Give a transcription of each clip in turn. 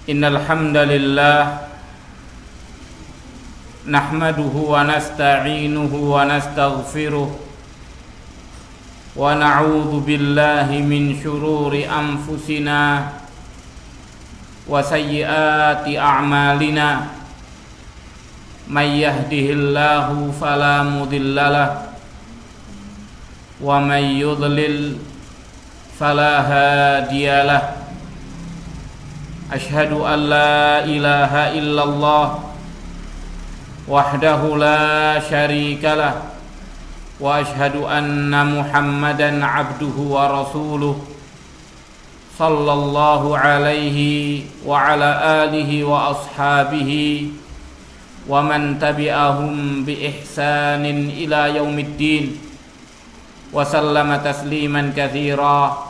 Innal hamdalillah nahmaduhu wa nasta'inuhu wa nastaghfiruh wa na'udzu billahi min shururi anfusina wa sayyiati a'malina may yahdihillahu fala mudhillalah wa may yudlil fala hadiyalah. Ashhadu an la ilaha illallah wahdahu la syarikalah wa ashhadu anna Muhammadan abduhu wa rasuluh sallallahu alaihi wa ala alihi wa ashabihi wa man tabi'ahum bi ihsanin ila yaumiddin wa sallama tasliman katsira.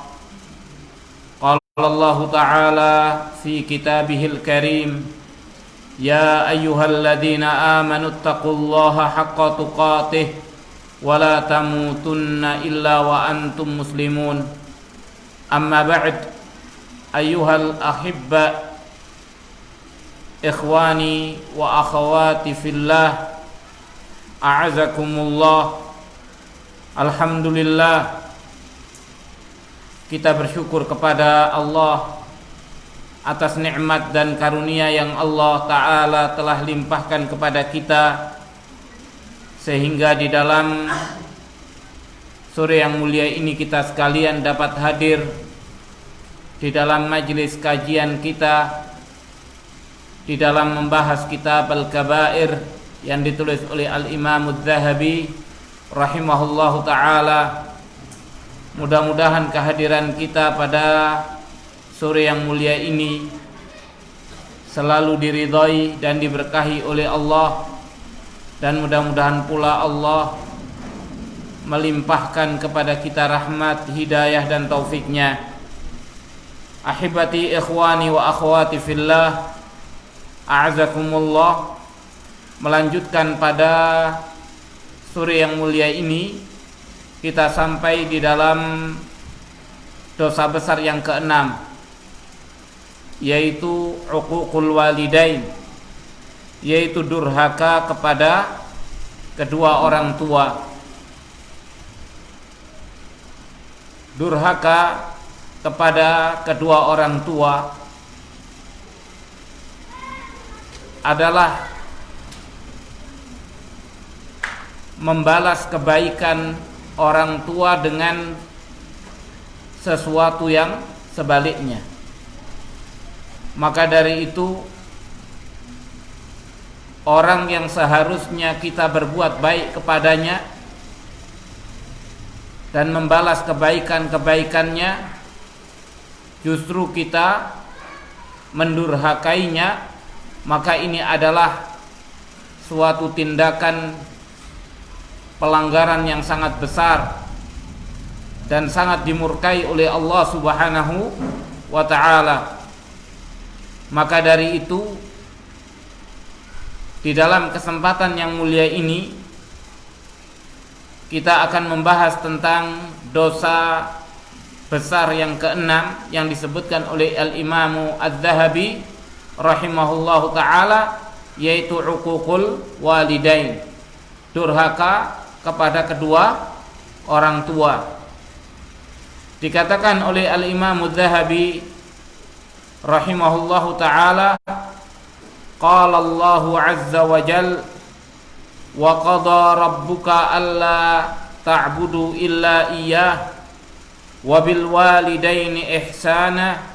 Allah Ta'ala fi kitabihil karim, ya ayyuhalladzina amanu taqullaha haqqa tuqatih wa la tamutunna illa wa antum muslimun. Amma ba'd, ayyuhal ahibba, ikhwani wa akhawati fillah, a'azakumullah. Alhamdulillah, kita bersyukur kepada Allah atas nikmat dan karunia yang Allah Ta'ala telah limpahkan kepada kita, sehingga di dalam sore yang mulia ini kita sekalian dapat hadir di dalam majelis kajian kita, di dalam membahas kitab Al-Kabair yang ditulis oleh Al-Imam Adz-Dzahabi rahimahullahu ta'ala. Mudah-mudahan kehadiran kita pada sore yang mulia ini selalu diridhai dan diberkahi oleh Allah, dan mudah-mudahan pula Allah melimpahkan kepada kita rahmat, hidayah dan taufiknya. Ahibati ikhwani wa akhwati fillah, a'azakumullah. Melanjutkan pada sore yang mulia ini, kita sampai di dalam dosa besar yang keenam, yaitu uququl walidain, yaitu durhaka kepada kedua orang tua. Durhaka kepada kedua orang tua adalah membalas kebaikan orang tua dengan sesuatu yang sebaliknya. Maka dari itu, orang yang seharusnya kita berbuat baik kepadanya dan membalas kebaikan-kebaikannya, justru kita mendurhakainya, maka ini adalah suatu tindakan pelanggaran yang sangat besar dan sangat dimurkai oleh Allah Subhanahu wa ta'ala. Maka dari itu, di dalam kesempatan yang mulia ini, kita akan membahas tentang dosa besar yang keenam yang disebutkan oleh Al-Imam Adz-Dzahabi rahimahullahu ta'ala, yaitu uququl walidain, durhaka kepada kedua orang tua. Dikatakan oleh Al-Imam Adz-Dzahabi rahimahullahu ta'ala, qala Allahu azza wa jal, wa qada rabbuka alla ta'budu illa iyyah wa bil walidaini ihsana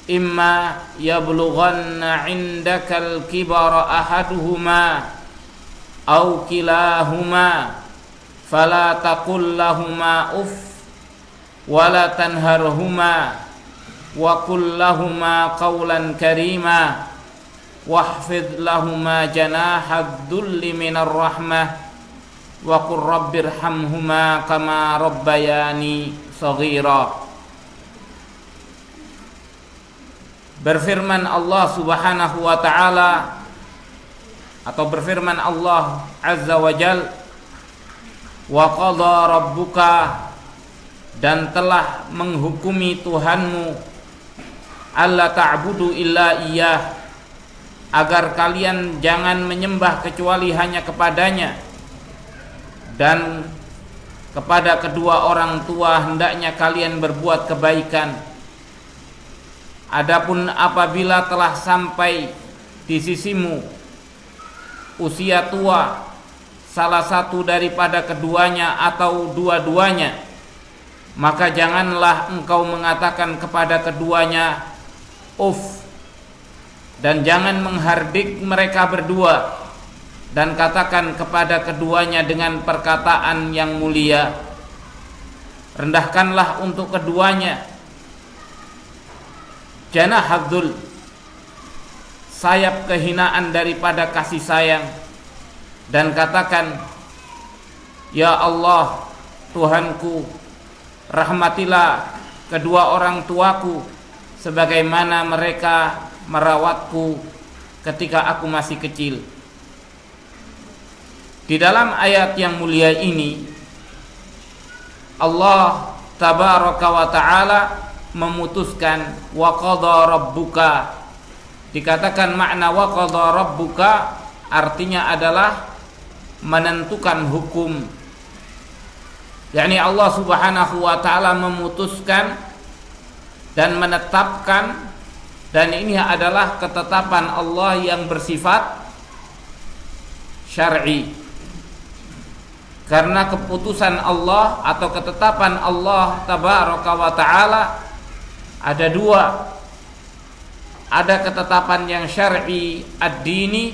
imma yablughanna 'indakal kibara ahaduhuma aw kilahuma fala taqul lahumā uff wa la tanharhumā wa qul lahumā qawlan karīmā wahfidh lahumā janāhad dhulli minar rahmah wa qur rabbirhamhumā kamā rabbayānī shaghīrā. Berfirman Allah Subhanahu wa ta'ala, atau berfirman Allah Azza wa Jal, wa qadha rabbuka, dan telah menghukumi Tuhanmu, alla ta'budu illa iyyah, agar kalian jangan menyembah kecuali hanya kepadanya, dan kepada kedua orang tua hendaknya kalian berbuat kebaikan. Adapun apabila telah sampai di sisimu usia tua salah satu daripada keduanya atau dua-duanya, maka janganlah engkau mengatakan kepada keduanya uff, dan jangan menghardik mereka berdua, dan katakan kepada keduanya dengan perkataan yang mulia. Rendahkanlah untuk keduanya janahadzul, sayap kehinaan daripada kasih sayang, dan katakan, ya Allah Tuhanku, rahmatilah kedua orang tuaku sebagaimana mereka merawatku ketika aku masih kecil. Di dalam ayat yang mulia ini Allah tabaraka wa ta'ala memutuskan wa qadha rabbuka. Dikatakan makna wa qadha rabbuka artinya adalah menentukan hukum. yakni Allah Subhanahu wa taala memutuskan dan menetapkan, dan ini adalah ketetapan Allah yang bersifat syar'i. Karena keputusan Allah atau ketetapan Allah tabaraka wa taala ada dua. Ada ketetapan yang syar'i ad-dini,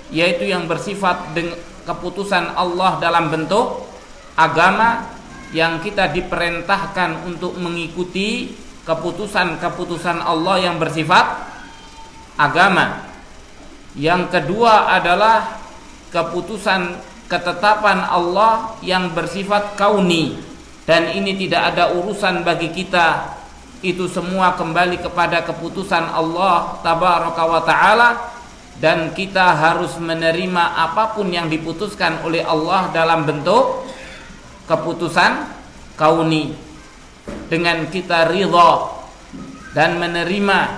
yaitu yang bersifat dengan keputusan Allah dalam bentuk agama, yang kita diperintahkan untuk mengikuti keputusan-keputusan Allah yang bersifat agama. Yang kedua adalah keputusan ketetapan Allah yang bersifat kauni, dan ini tidak ada urusan bagi kita. Itu semua kembali kepada keputusan Allah tabaraka wa ta'ala, dan kita harus menerima apapun yang diputuskan oleh Allah dalam bentuk keputusan kauni dengan kita ridha dan menerima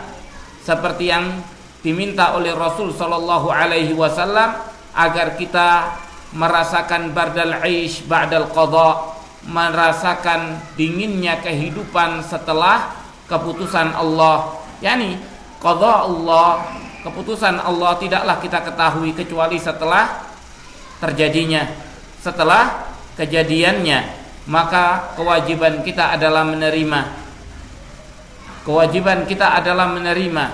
seperti yang diminta oleh Rasul sallallahu alaihi wasallam, agar kita merasakan bardal aish ba'dal qada, merasakan dinginnya kehidupan setelah keputusan Allah. Yani qada Allah, keputusan Allah tidaklah kita ketahui kecuali setelah terjadinya, setelah kejadiannya. Maka kewajiban kita adalah menerima. Kewajiban kita adalah menerima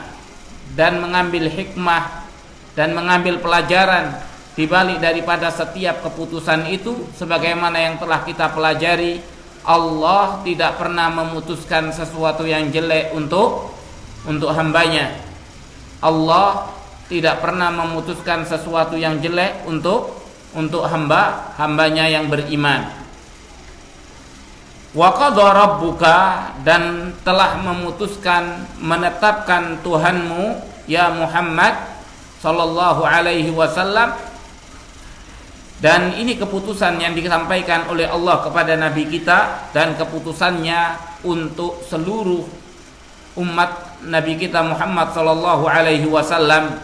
dan mengambil hikmah dan mengambil pelajaran di balik daripada setiap keputusan itu. Sebagaimana yang telah kita pelajari, Allah tidak pernah memutuskan sesuatu yang jelek untuk hambanya. Allah tidak pernah memutuskan sesuatu yang jelek untuk hambanya yang beriman. Wa qadha rabbuka, dan telah memutuskan, menetapkan Tuhanmu ya Muhammad sallallahu alaihi wasallam. Dan ini keputusan yang disampaikan oleh Allah kepada Nabi kita, dan keputusannya untuk seluruh umat Nabi kita Muhammad sallallahu alaihi wasallam.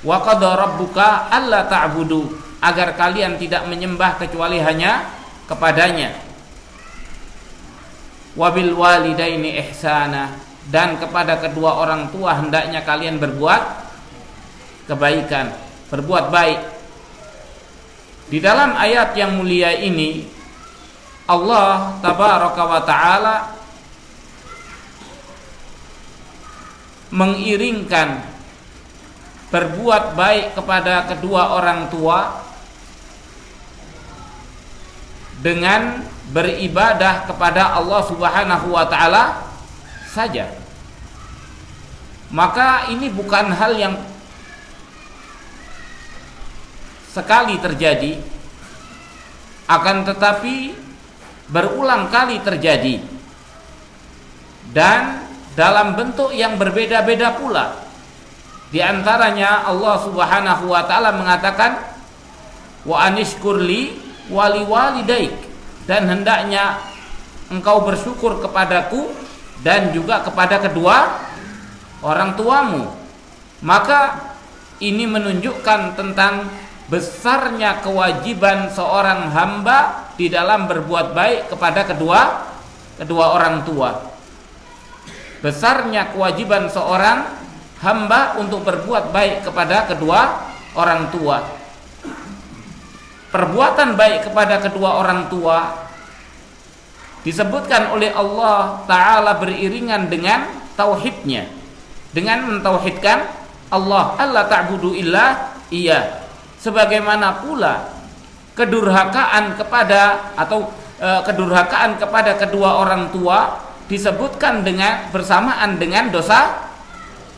Wa qadha rabbuka alla ta'budu, agar kalian tidak menyembah kecuali hanya kepadanya. Wabil walidaini ihsana, dan kepada kedua orang tua hendaknya kalian berbuat kebaikan, berbuat baik. Di dalam ayat yang mulia ini Allah tabaraka wa ta'ala mengiringkan berbuat baik kepada kedua orang tua dengan beribadah kepada Allah Subhanahu wa ta'ala saja. Maka ini bukan hal yang sekali terjadi, akan tetapi berulang kali terjadi, dan dalam bentuk yang berbeda-beda pula. Di antaranya Allah Subhanahu wa ta'ala mengatakan, wa anishkurli wali walidaik, dan hendaknya engkau bersyukur kepadaku dan juga kepada kedua orang tuamu. Maka ini menunjukkan tentang besarnya kewajiban seorang hamba di dalam berbuat baik kepada kedua orang tua. Besarnya kewajiban seorang hamba untuk berbuat baik kepada kedua orang tua. Perbuatan baik kepada kedua orang tua disebutkan oleh Allah Ta'ala beriringan dengan tauhidnya, dengan mentauhidkan Allah, alla ta'budu illa iya. Sebagaimana pula kedurhakaan kepada kedua orang tua disebutkan dengan bersamaan dengan dosa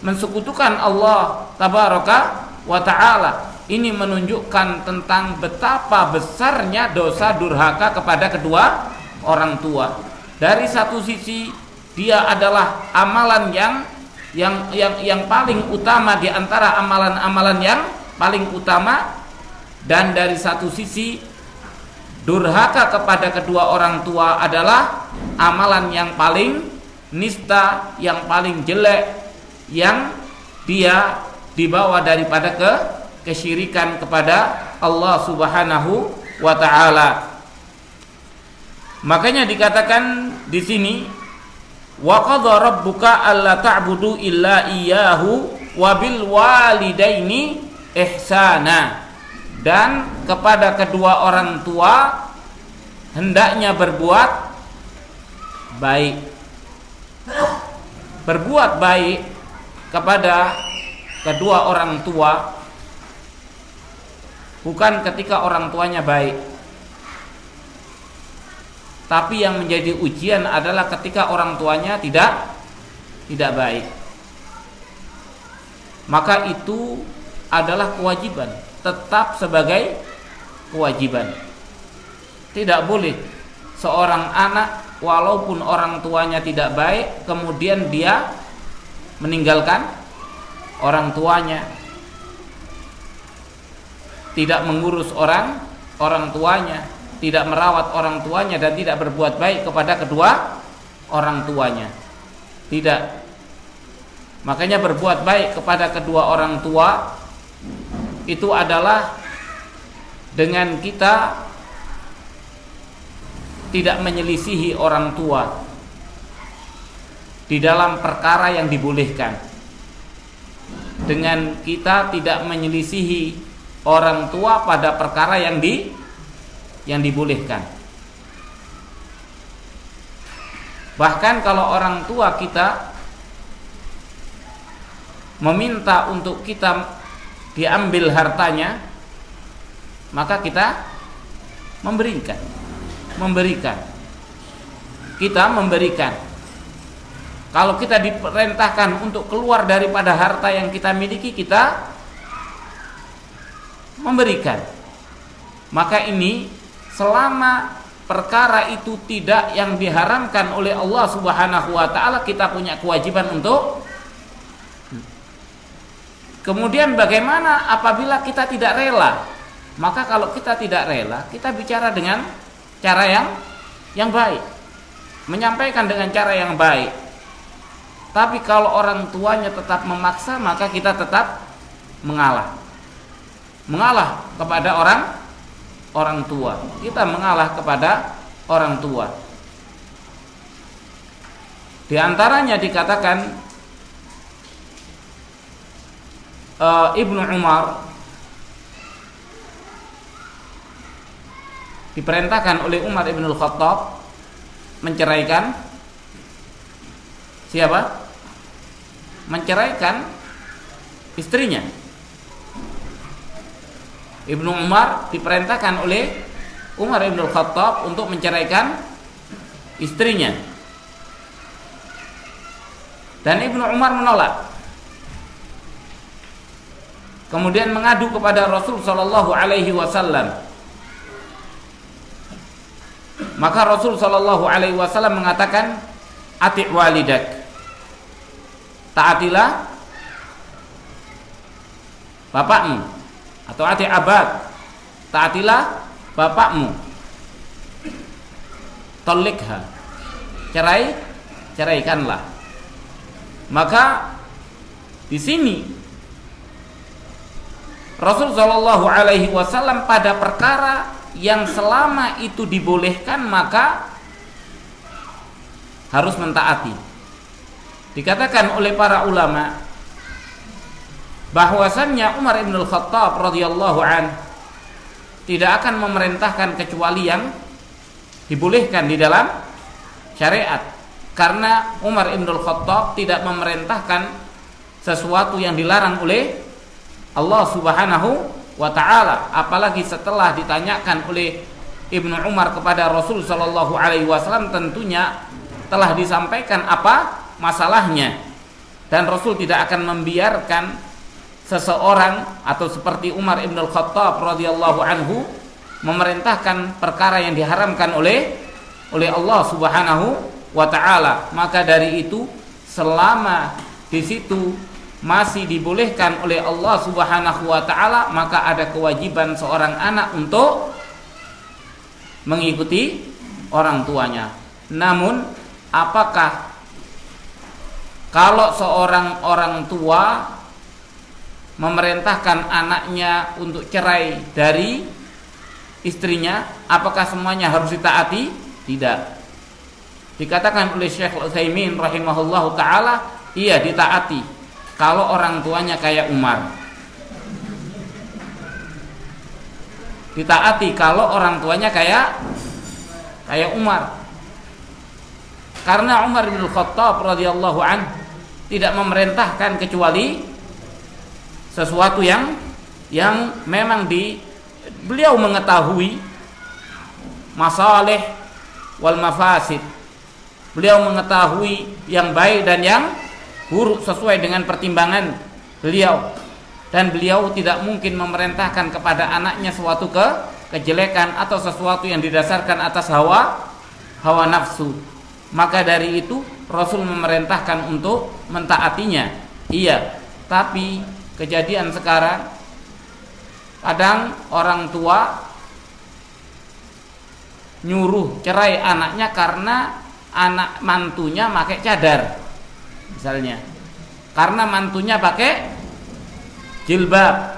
mensekutukan Allah Tabaraka wa Ta'ala. Ini menunjukkan tentang betapa besarnya dosa durhaka kepada kedua orang tua. Dari satu sisi dia adalah amalan yang paling utama di antara amalan-amalan yang paling utama, dan dari satu sisi durhaka kepada kedua orang tua adalah amalan yang paling nista, yang paling jelek, yang dia dibawa daripada kesyirikan kepada Allah Subhanahu wa Ta'ala. Makanya dikatakan di sini, wa qadha rabbuka alla ta'budu illa iyyahu wa bil walidaini ihsana. Dan kepada kedua orang tua hendaknya berbuat baik. Berbuat baik kepada kedua orang tua bukan ketika orang tuanya baik, tapi yang menjadi ujian adalah ketika orang tuanya tidak baik. Maka itu adalah kewajiban, tetap sebagai kewajiban. Tidak boleh seorang anak walaupun orang tuanya tidak baik kemudian dia meninggalkan orang tuanya, tidak mengurus orang tuanya, tidak merawat orang tuanya, dan tidak berbuat baik kepada kedua orang tuanya. Tidak. Makanya berbuat baik kepada kedua orang tua itu adalah dengan kita tidak menyelisihi orang tua di dalam perkara yang dibolehkan, dengan kita tidak menyelisihi orang tua pada perkara yang dibolehkan. Bahkan kalau orang tua kita meminta untuk kita diambil hartanya, maka kita memberikan. Kita memberikan. Kalau kita diperintahkan untuk keluar daripada harta yang kita miliki, kita memberikan. Maka ini selama perkara itu tidak yang diharamkan oleh Allah Subhanahu wa Ta'ala, kita punya kewajiban untuk. Kemudian bagaimana apabila kita tidak rela? Maka kalau kita tidak rela, kita bicara dengan cara yang baik, menyampaikan dengan cara yang baik. Tapi kalau orang tuanya tetap memaksa, maka kita tetap mengalah kepada orang tua. Kita mengalah kepada orang tua. Di antaranya dikatakan Ibnu Umar diperintahkan oleh Umar ibn al-Khattab menceraikan siapa? Menceraikan istrinya. Ibnu Umar diperintahkan oleh Umar ibn al-Khattab untuk menceraikan istrinya, dan Ibnu Umar menolak. Kemudian mengadu kepada Rasul sallallahu alaihi wasallam. Maka Rasul sallallahu alaihi wasallam mengatakan, "Ati' walidak." Taatilah bapakmu, atau ati' abad. Taatilah bapakmu. Talikha. Ceraikanlah. Maka Di sini Rasul Shallallahu Alaihi Wasallam pada perkara yang selama itu dibolehkan maka harus mentaati. Dikatakan oleh para ulama bahwasannya Umar ibn al-Khattab radhiyallahu an tidak akan memerintahkan kecuali yang dibolehkan di dalam syariat, karena Umar ibn al-Khattab tidak memerintahkan sesuatu yang dilarang oleh Allah Subhanahu wa ta'ala, apalagi setelah ditanyakan oleh Ibnu Umar kepada Rasul sallallahu alaihi wasallam, tentunya telah disampaikan apa masalahnya, dan Rasul tidak akan membiarkan seseorang atau seperti Umar ibn al-Khattab radhiyallahu anhu memerintahkan perkara yang diharamkan oleh Allah Subhanahu wa ta'ala. Maka dari itu selama di situ masih dibolehkan oleh Allah Subhanahu wa ta'ala, maka ada kewajiban seorang anak untuk mengikuti orang tuanya. Namun apakah kalau seorang orang tua memerintahkan anaknya untuk cerai dari istrinya, apakah semuanya harus ditaati? Tidak. Dikatakan oleh Syekh Al-Utsaimin rahimahullahu taala, iya ditaati kalau orang tuanya kayak Umar. Ditaati kalau orang tuanya kayak Umar. Karena Umar bin Khattab radhiyallahu an tidak memerintahkan kecuali sesuatu yang memang beliau mengetahui masalih wal mafasid. Beliau mengetahui yang baik dan yang buruk sesuai dengan pertimbangan beliau, dan beliau tidak mungkin memerintahkan kepada anaknya suatu kejelekan atau sesuatu yang didasarkan atas hawa nafsu. Maka dari itu Rasul memerintahkan untuk mentaatinya. Iya, tapi kejadian sekarang kadang orang tua nyuruh cerai anaknya karena anak mantunya pakai cadar, misalnya karena mantunya pakai jilbab,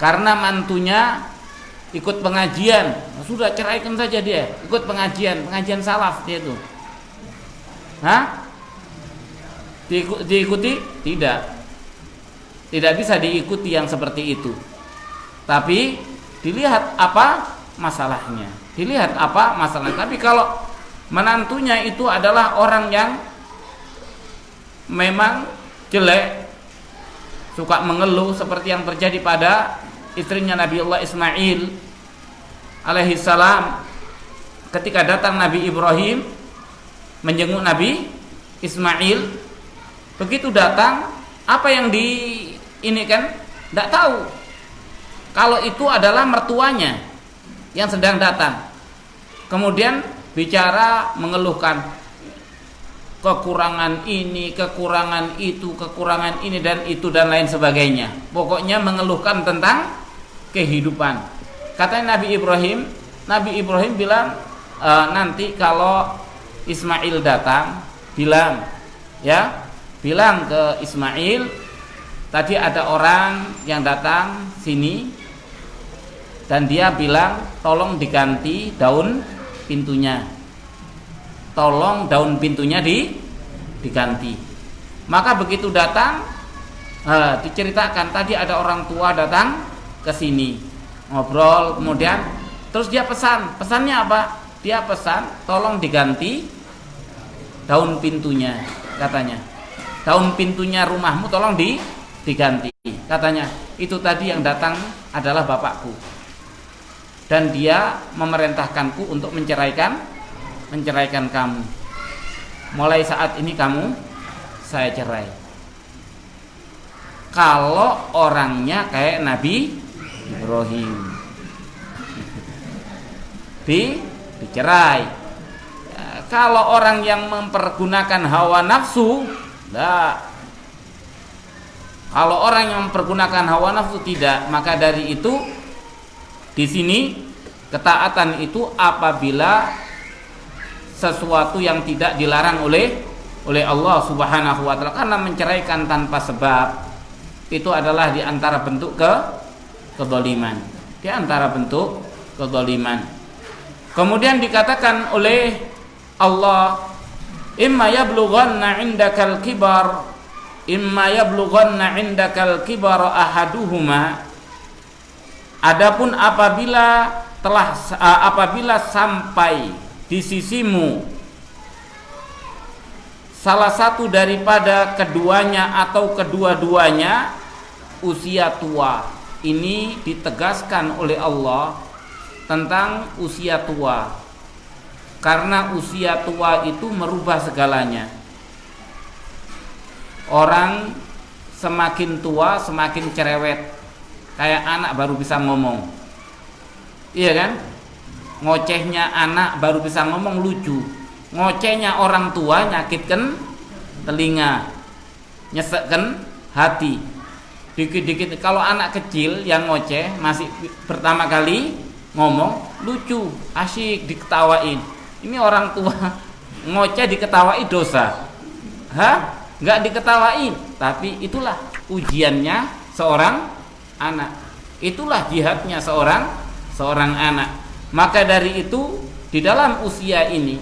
karena mantunya ikut pengajian, sudah ceraikan saja dia, ikut pengajian salaf dia itu. Diikuti? Tidak bisa diikuti yang seperti itu. Tapi dilihat apa masalahnya. Tapi kalau menantunya itu adalah orang yang memang jelek, suka mengeluh seperti yang terjadi pada istrinya Nabi Allah Ismail alaihi salam, ketika datang Nabi Ibrahim menjenguk Nabi Ismail, begitu datang apa yang diinikan tidak tahu kalau itu adalah mertuanya yang sedang datang. Kemudian bicara mengeluhkan kekurangan ini, kekurangan itu, kekurangan ini dan itu dan lain sebagainya. Pokoknya mengeluhkan tentang kehidupan. Katanya Nabi Ibrahim bilang, nanti kalau Ismail datang, bilang ke Ismail, tadi ada orang yang datang sini dan dia bilang tolong diganti daun pintunya. Tolong daun pintunya diganti. Maka begitu datang, diceritakan tadi ada orang tua datang ke sini, ngobrol, kemudian terus dia pesannya apa? Dia pesan tolong diganti daun pintunya, katanya. Daun pintunya rumahmu tolong diganti, katanya. Itu tadi yang datang adalah bapakku, dan dia memerintahkanku untuk menceraikan kamu. Mulai saat ini saya cerai. Kalau orangnya kayak Nabi Ibrahim, dicerai. Ya, kalau orang yang mempergunakan hawa nafsu, tidak. Kalau orang yang mempergunakan hawa nafsu tidak, maka dari itu di sini ketaatan itu apabila sesuatu yang tidak dilarang oleh oleh Allah Subhanahu wa taala, karena menceraikan tanpa sebab itu adalah di antara bentuk kezaliman. Di antara bentuk kezaliman. Kemudian dikatakan oleh Allah, imma yablughanna 'indakal kibar ahaduhuma, adapun apabila sampai di sisimu salah satu daripada keduanya atau kedua-duanya usia tua. Ini ditegaskan oleh Allah tentang usia tua, karena usia tua itu merubah segalanya. Orang semakin tua semakin cerewet, kayak anak baru bisa ngomong, iya kan? Ngocehnya anak baru bisa ngomong lucu, ngocehnya orang tua nyakitkan telinga, nyesekkan hati. Dikit-dikit kalau anak kecil yang ngoceh masih pertama kali ngomong lucu, asyik diketawain. Ini orang tua ngoceh diketawain dosa. Nggak diketawain, tapi itulah ujiannya seorang anak. Itulah jihadnya seorang anak. Maka dari itu di dalam usia ini,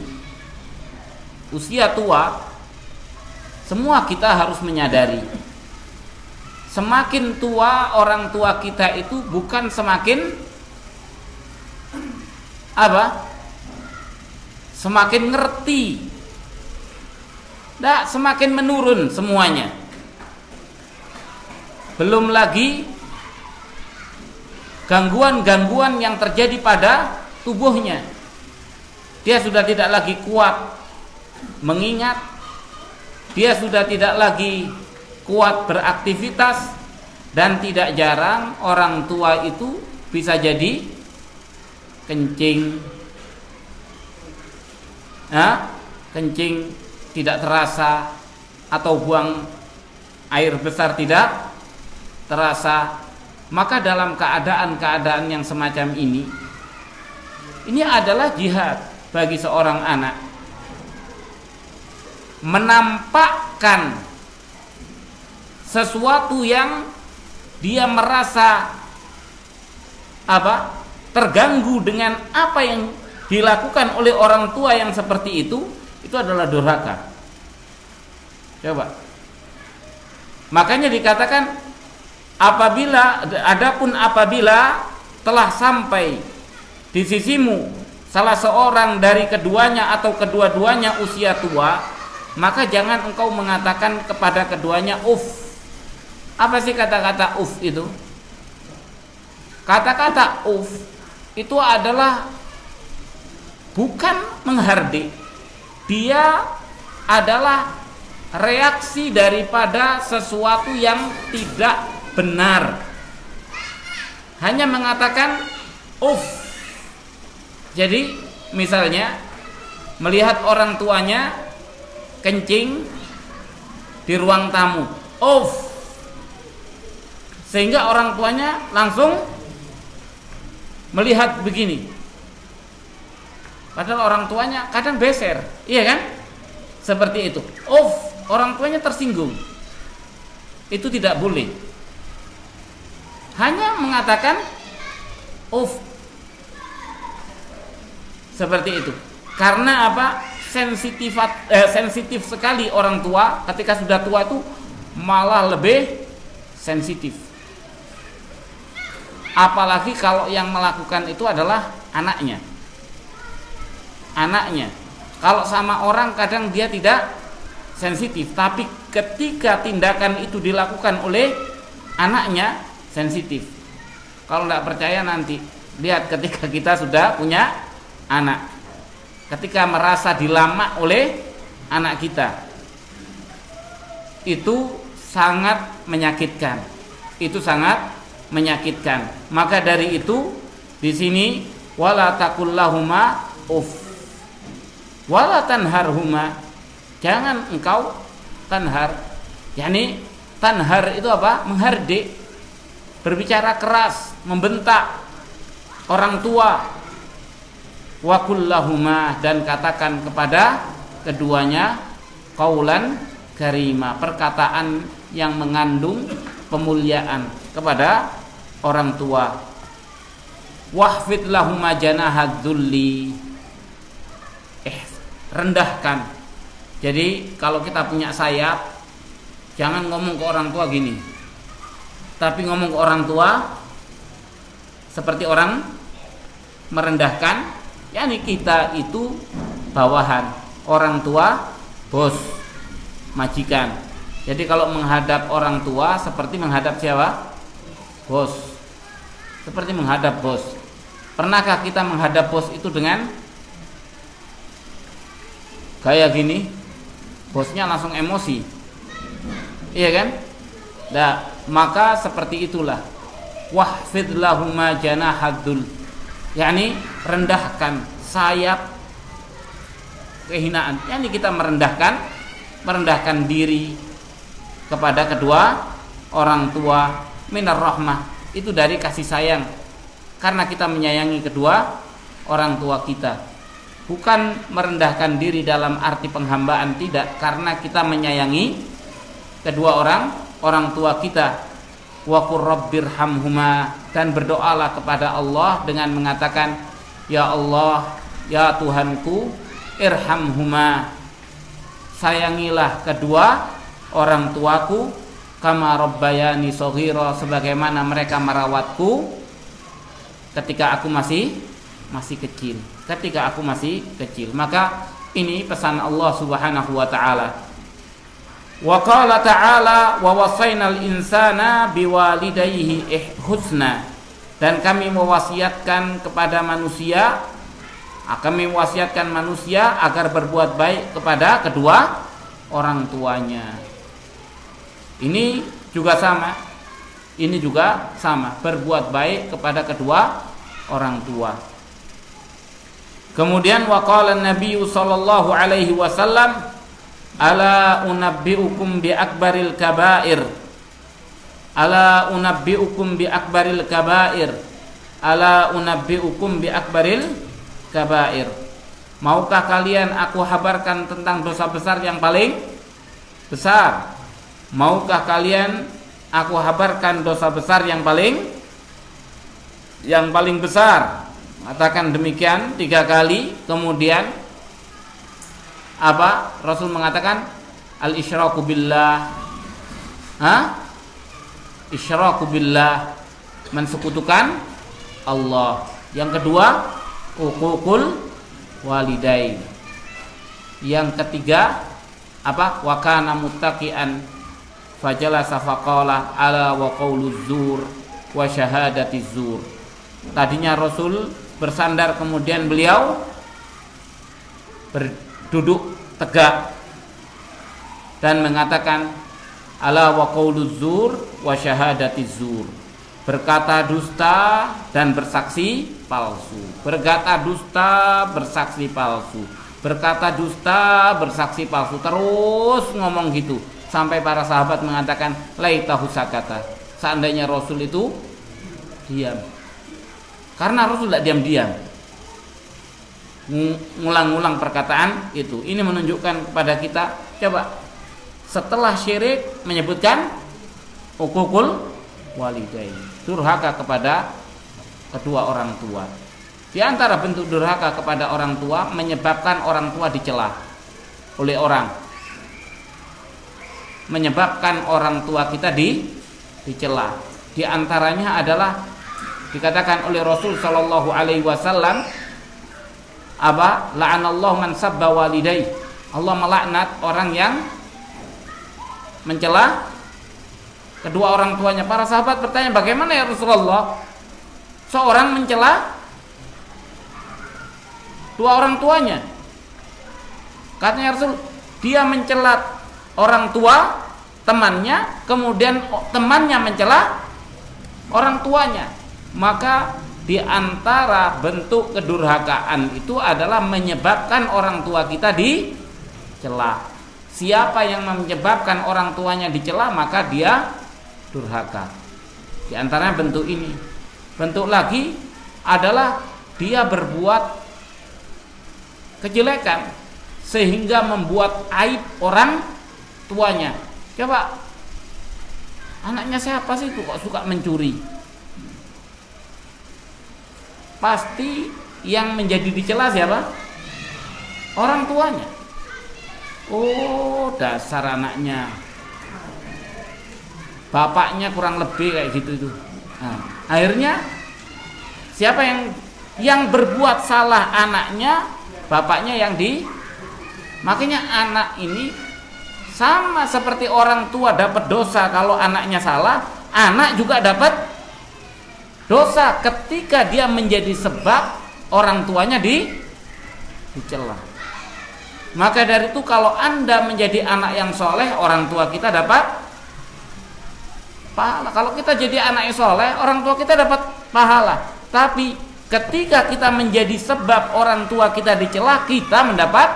usia tua, semua kita harus menyadari, semakin tua orang tua kita itu bukan semakin semakin ngerti, semakin menurun semuanya. Belum lagi gangguan-gangguan yang terjadi pada tubuhnya. Dia sudah tidak lagi kuat mengingat, dia sudah tidak lagi kuat beraktivitas, dan tidak jarang orang tua itu bisa jadi kencing, kencing tidak terasa, atau buang air besar tidak terasa. Maka dalam keadaan-keadaan yang semacam ini adalah jihad bagi seorang anak, menampakkan sesuatu yang dia merasa terganggu dengan apa yang dilakukan oleh orang tua yang seperti itu adalah durhaka. Coba. Makanya dikatakan apabila telah sampai di sisimu salah seorang dari keduanya atau kedua-duanya usia tua, maka jangan engkau mengatakan kepada keduanya uff. Apa sih kata-kata uff itu? Kata-kata uff itu adalah bukan menghardik. Dia adalah reaksi daripada sesuatu yang tidak benar. Hanya mengatakan uff. Jadi misalnya melihat orang tuanya kencing di ruang tamu, uff. Sehingga orang tuanya langsung melihat begini. Padahal orang tuanya kadang beser, iya kan? Seperti itu. Orang tuanya tersinggung. Itu tidak boleh. Hanya mengatakan seperti itu. Karena apa? Sensitif sekali orang tua. Ketika sudah tua itu malah lebih sensitif. Apalagi kalau yang melakukan itu adalah anaknya. Kalau sama orang kadang dia tidak sensitif, tapi ketika tindakan itu dilakukan oleh anaknya sensitif. Kalau tidak percaya nanti lihat ketika kita sudah punya anak, ketika merasa dilamak oleh anak kita, itu sangat menyakitkan. Maka dari itu di sini wala taqullahuma uff wala tanharhuma, jangan engkau tanhar. Yani tanhar itu apa? Menghardik, berbicara keras, membentak orang tua. Wa kullahuma, dan katakan kepada keduanya qaulan karima, perkataan yang mengandung pemuliaan kepada orang tua. Wahfid lahuma janahad dzulli, rendahkan. Jadi kalau kita punya sayap, jangan ngomong ke orang tua gini, tapi ngomong ke orang tua seperti orang merendahkan. Yani kita itu bawahan, orang tua bos, majikan. Jadi kalau menghadap orang tua seperti menghadap siapa? Bos. Seperti menghadap bos. Pernahkah kita menghadap bos itu dengan kayak gini? Bosnya langsung emosi. Iya kan? Nah, maka seperti itulah. Wahfid lahuma janahadzul, yakni rendahkan sayap kehinaan. Yakni kita merendahkan diri kepada kedua orang tua, minar rahmah, itu dari kasih sayang, karena kita menyayangi kedua orang tua kita. Bukan merendahkan diri dalam arti penghambaan, tidak, karena kita menyayangi kedua orang tua kita. Wa qur rabbirhamhuma, dan berdoalah kepada Allah dengan mengatakan, ya Allah, ya Tuhanku, irhamhuma, sayangilah kedua orang tuaku, kama rabbayani shaghira, sebagaimana mereka merawatku ketika aku masih kecil. Ketika aku masih kecil. Maka ini pesan Allah Subhanahu wa taala. Wa qala ta'ala wa wasainal insana biwalidayhi husna, dan kami mewasiatkan kepada manusia, agar berbuat baik kepada kedua orang tuanya. Ini juga sama, berbuat baik kepada kedua orang tua. Kemudian wa qala an-nabiy sallallahu alaihi wasallam, ala unabbiukum bi akbaril kabair, ala unabbiukum bi akbaril kabair, ala unabbiukum bi akbaril kabair. Maukah kalian aku habarkan tentang dosa besar yang paling besar? Maukah kalian aku habarkan dosa besar yang paling besar? Katakan demikian 3 kali. Kemudian apa? Rasul mengatakan al-isyraku billah. Isyraku billah, mensekutukan Allah. Yang kedua, uququl walidain. Yang ketiga apa? Wa kana muttaqian fajalasa faqala ala wa qauluz zur wa syahadatiz zur. Tadinya Rasul bersandar, kemudian beliau duduk tegak dan mengatakan ala wa qauluz zur wa syahadatiz zur, berkata dusta dan bersaksi palsu. Berkata dusta, bersaksi palsu. Berkata dusta, bersaksi palsu. Terus ngomong gitu sampai para sahabat mengatakan laitahu sakata, seandainya Rasul itu diam. Karena Rasul tidak diam-diam, ngulang-ngulang perkataan itu. Ini menunjukkan kepada kita, coba setelah syirik menyebutkan uququl walidain, durhaka kepada kedua orang tua. Di antara bentuk durhaka kepada orang tua menyebabkan orang tua dicela oleh orang, menyebabkan orang tua kita dicela. Di antaranya adalah dikatakan oleh Rasul sallallahu alaihi wasallam, apa? La'anallahu man sabba walidayhi. Allah melaknat orang yang mencela kedua orang tuanya. Para sahabat bertanya, bagaimana ya Rasulullah? Seorang mencela dua orang tuanya. Katanya Rasul, dia mencela orang tua temannya, kemudian temannya mencela orang tuanya. Maka di antara bentuk kedurhakaan itu adalah menyebabkan orang tua kita dicela. Siapa yang menyebabkan orang tuanya dicela, maka dia durhaka. Di antaranya bentuk ini. Bentuk lagi adalah dia berbuat kejelekan sehingga membuat aib orang tuanya. Coba, anaknya siapa sih kok suka mencuri? Pasti yang menjadi dicela siapa? Orang tuanya. Oh, dasar anaknya, bapaknya kurang lebih kayak gitu itu. Nah, akhirnya siapa yang berbuat salah? Anaknya, bapaknya yang makanya anak ini sama seperti orang tua dapat dosa kalau anaknya salah, anak juga dapat dosa ketika dia menjadi sebab orang tuanya dicela. Maka dari itu kalau Anda menjadi anak yang soleh, orang tua kita dapat pahala. Kalau kita jadi anak yang soleh, orang tua kita dapat pahala. Tapi ketika kita menjadi sebab orang tua kita dicela, kita mendapat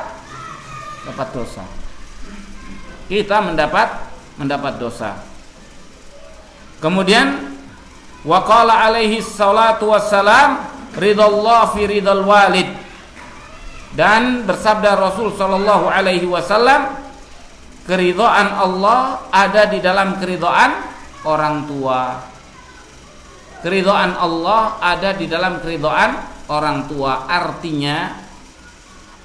dosa. Kita mendapat dosa. Kemudian waqala alaihi salatu wassalam ridallah fi ridal walid, dan bersabda Rasul sallallahu alaihi wasallam, keridhaan Allah ada di dalam keridhaan orang tua. Keridhaan Allah ada di dalam keridhaan orang tua. Artinya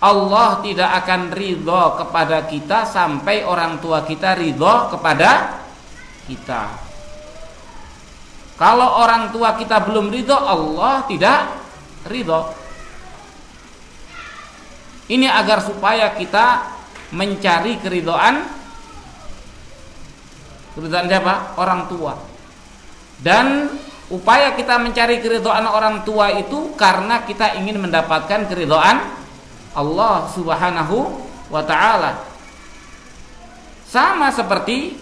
Allah tidak akan ridho kepada kita sampai orang tua kita ridho kepada kita. Kalau orang tua kita belum ridho, Allah tidak ridho. Ini agar supaya kita mencari keridhaan siapa? Orang tua. Dan upaya kita mencari keridhaan orang tua itu karena kita ingin mendapatkan keridhaan Allah Subhanahu wa ta'ala. Sama seperti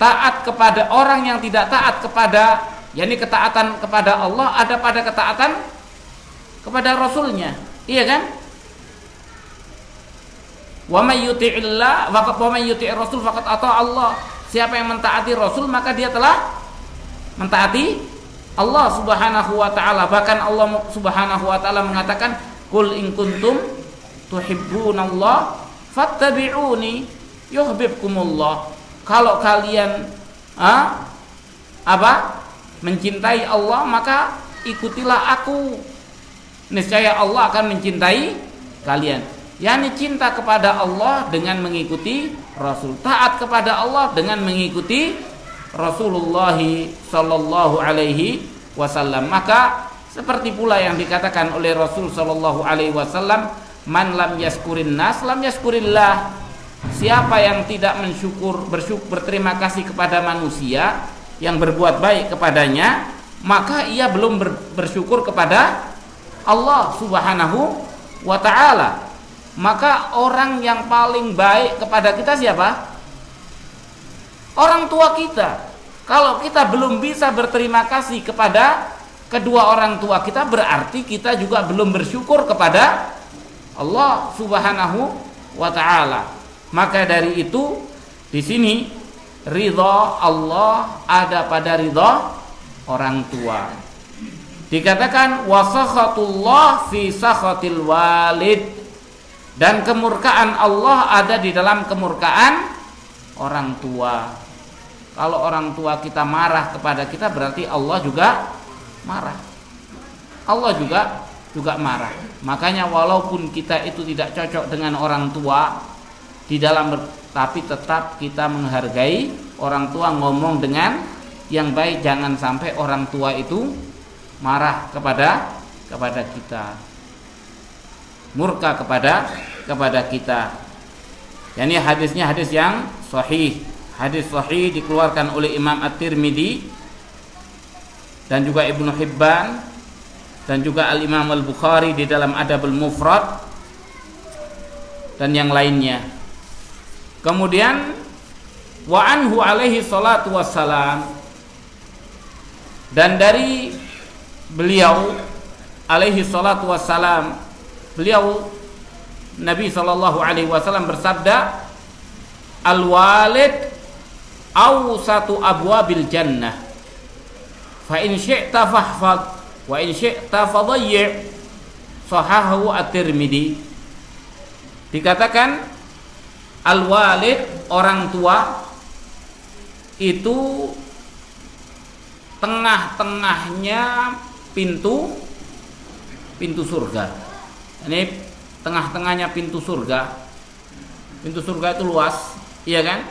taat kepada orang yang tidak taat kepada, yakni ketaatan kepada Allah ada pada ketaatan kepada Rasulnya. Iya kan? Wa may yuti'illah wa may yuti'ir rasul faqad ata Allah. Siapa yang mentaati Rasul maka dia telah mentaati Allah Subhanahu wa ta'ala. Bahkan Allah Subhanahu wa ta'ala mengatakan, qul in kuntum tuhibbunallah fattabi'uni yuhibbukumullah. Kalau kalian mencintai Allah, maka ikutilah aku, niscaya Allah akan mencintai kalian. Yani cinta kepada Allah dengan mengikuti Rasul, taat kepada Allah dengan mengikuti Rasulullah sallallahu alaihi wasallam. Maka seperti pula yang dikatakan oleh Rasul sallallahu alaihi wasallam, man lam yaskurin nas lam yaskurillah. Siapa yang tidak berterima kasih kepada manusia yang berbuat baik kepadanya, maka ia belum bersyukur kepada Allah Subhanahu wa ta'ala. Maka orang yang paling baik kepada kita siapa? Orang tua kita. Kalau kita belum bisa berterima kasih kepada kedua orang tua kita, berarti kita juga belum bersyukur kepada Allah Subhanahu wa ta'ala. Maka dari itu di sini ridha Allah ada pada ridha orang tua. Dikatakan wasakhatullah fi sakhatil walid, dan kemurkaan Allah ada di dalam kemurkaan orang tua. Kalau orang tua kita marah kepada kita, berarti Allah juga marah. Allah juga marah. Makanya walaupun kita itu tidak cocok dengan orang tua di dalam, tapi tetap kita menghargai orang tua, ngomong dengan yang baik. Jangan sampai orang tua itu marah kepada kita, murka kepada kita. Yani hadisnya hadis yang sahih. Hadis sahih dikeluarkan oleh Imam At-Tirmidzi dan juga Ibnu Hibban dan juga Al-Imam Al-Bukhari di dalam Adabul Mufrad dan yang lainnya. Kemudian wa anhu alaihi salatu wassalam, dan dari beliau alaihi salatu wassalam, beliau Nabi sallallahu alaihi wasallam bersabda, al-walid awsatu abwabil jannah, fa in syi'ta fahfad wa in syi'ta fadayyi'. Sahahu At-Tirmidzi. Dikatakan al-walid, orang tua, itu tengah-tengahnya pintu surga. Ini tengah-tengahnya pintu surga. Pintu surga itu luas, iya kan?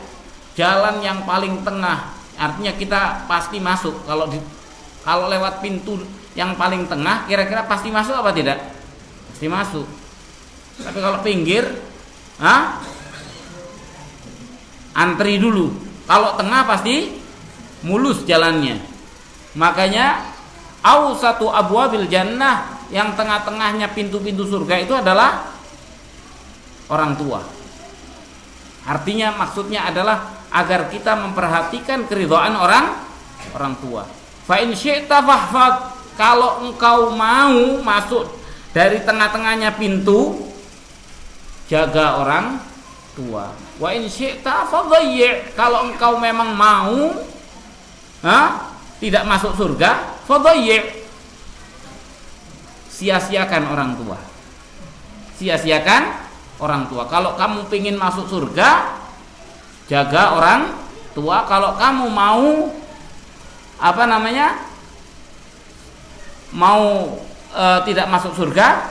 Jalan yang paling tengah, artinya kita pasti masuk. Kalau lewat pintu yang paling tengah, kira-kira pasti masuk apa tidak? Pasti masuk. Tapi kalau pinggir, antri dulu. Kalau tengah pasti mulus jalannya. Makanya awsatu abwabil jannah, yang tengah-tengahnya pintu-pintu surga itu adalah orang tua. Artinya maksudnya adalah agar kita memperhatikan keridhaan orang tua. Fa in syi'ta fahfad, kalau engkau mau masuk dari tengah-tengahnya pintu, jaga orang tua. Wa in syi'ta fadayyi', kalau engkau memang mau tidak masuk surga, fadayyi', sia-siakan orang tua. Sia-siakan orang tua. Kalau kamu ingin masuk surga, jaga orang tua. Kalau kamu mau tidak masuk surga,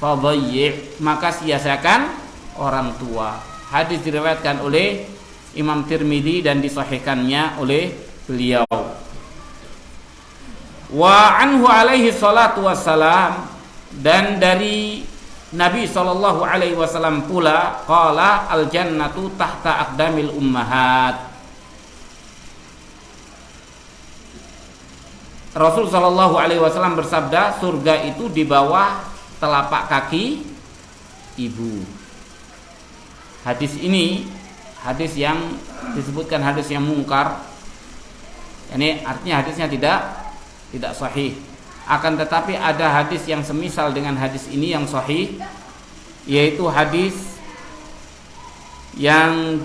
fadayyi', maka sia-siakan orang tua. Hadis diriwayatkan oleh Imam Tirmidzi dan disahihkannya oleh beliau. Wa anhu alaihi salatu wassalam, dan dari Nabi sallallahu alaihi wasallam pula, qala al jannatu tahta aqdamil ummahat. Rasul sallallahu alaihi wasallam bersabda, surga itu di bawah telapak kaki ibu. Hadis ini hadis yang disebutkan hadis yang mungkar. Ini artinya hadisnya tidak sahih. Akan tetapi ada hadis yang semisal dengan hadis ini yang sahih, yaitu hadis yang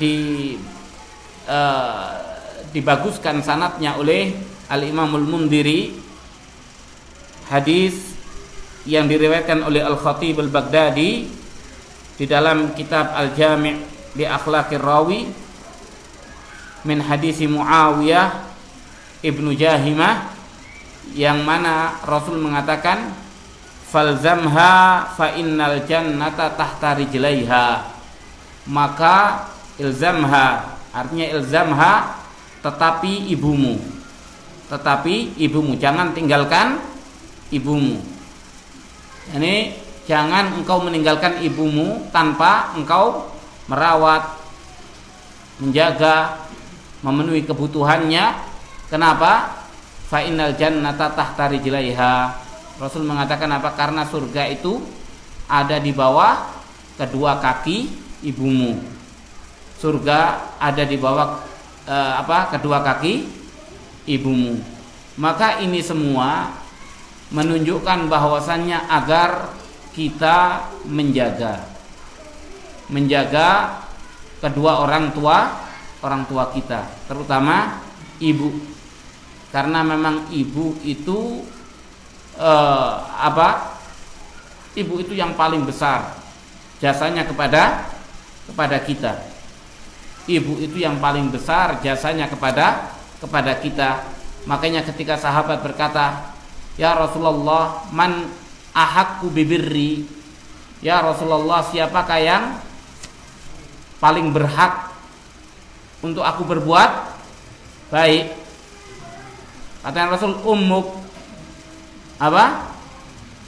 dibaguskan sanadnya oleh Al-Imamul Mundhiri. Hadis yang diriwayatkan oleh Al-Khatib Al-Baghdadi di dalam kitab Al-Jami' li Akhlaqir Rawi min hadis Muawiyah ibnu Jahimah, yang mana Rasul mengatakan, falzamha fa innal jannata tahta rijlaiha, maka ilzamha, artinya ilzamha, tetapi ibumu, jangan tinggalkan ibumu. Ini jangan engkau meninggalkan ibumu tanpa engkau merawat, menjaga, memenuhi kebutuhannya. Kenapa? Fa innal jannata tahta rijlaiha. Rasul mengatakan apa? Karena surga itu ada di bawah kedua kaki ibumu. Surga ada di bawah kedua kaki ibumu. Maka ini semua menunjukkan bahwasannya agar kita menjaga kedua orang tua kita, terutama ibu. Karena memang ibu itu ibu itu yang paling besar jasanya kepada kita. Ibu itu yang paling besar jasanya kepada kita. Makanya ketika sahabat berkata, "Ya Rasulullah, man ahaqqu bibirri?" Ya Rasulullah, siapakah yang paling berhak untuk aku berbuat baik? Kata Rasul, ummuk. Apa?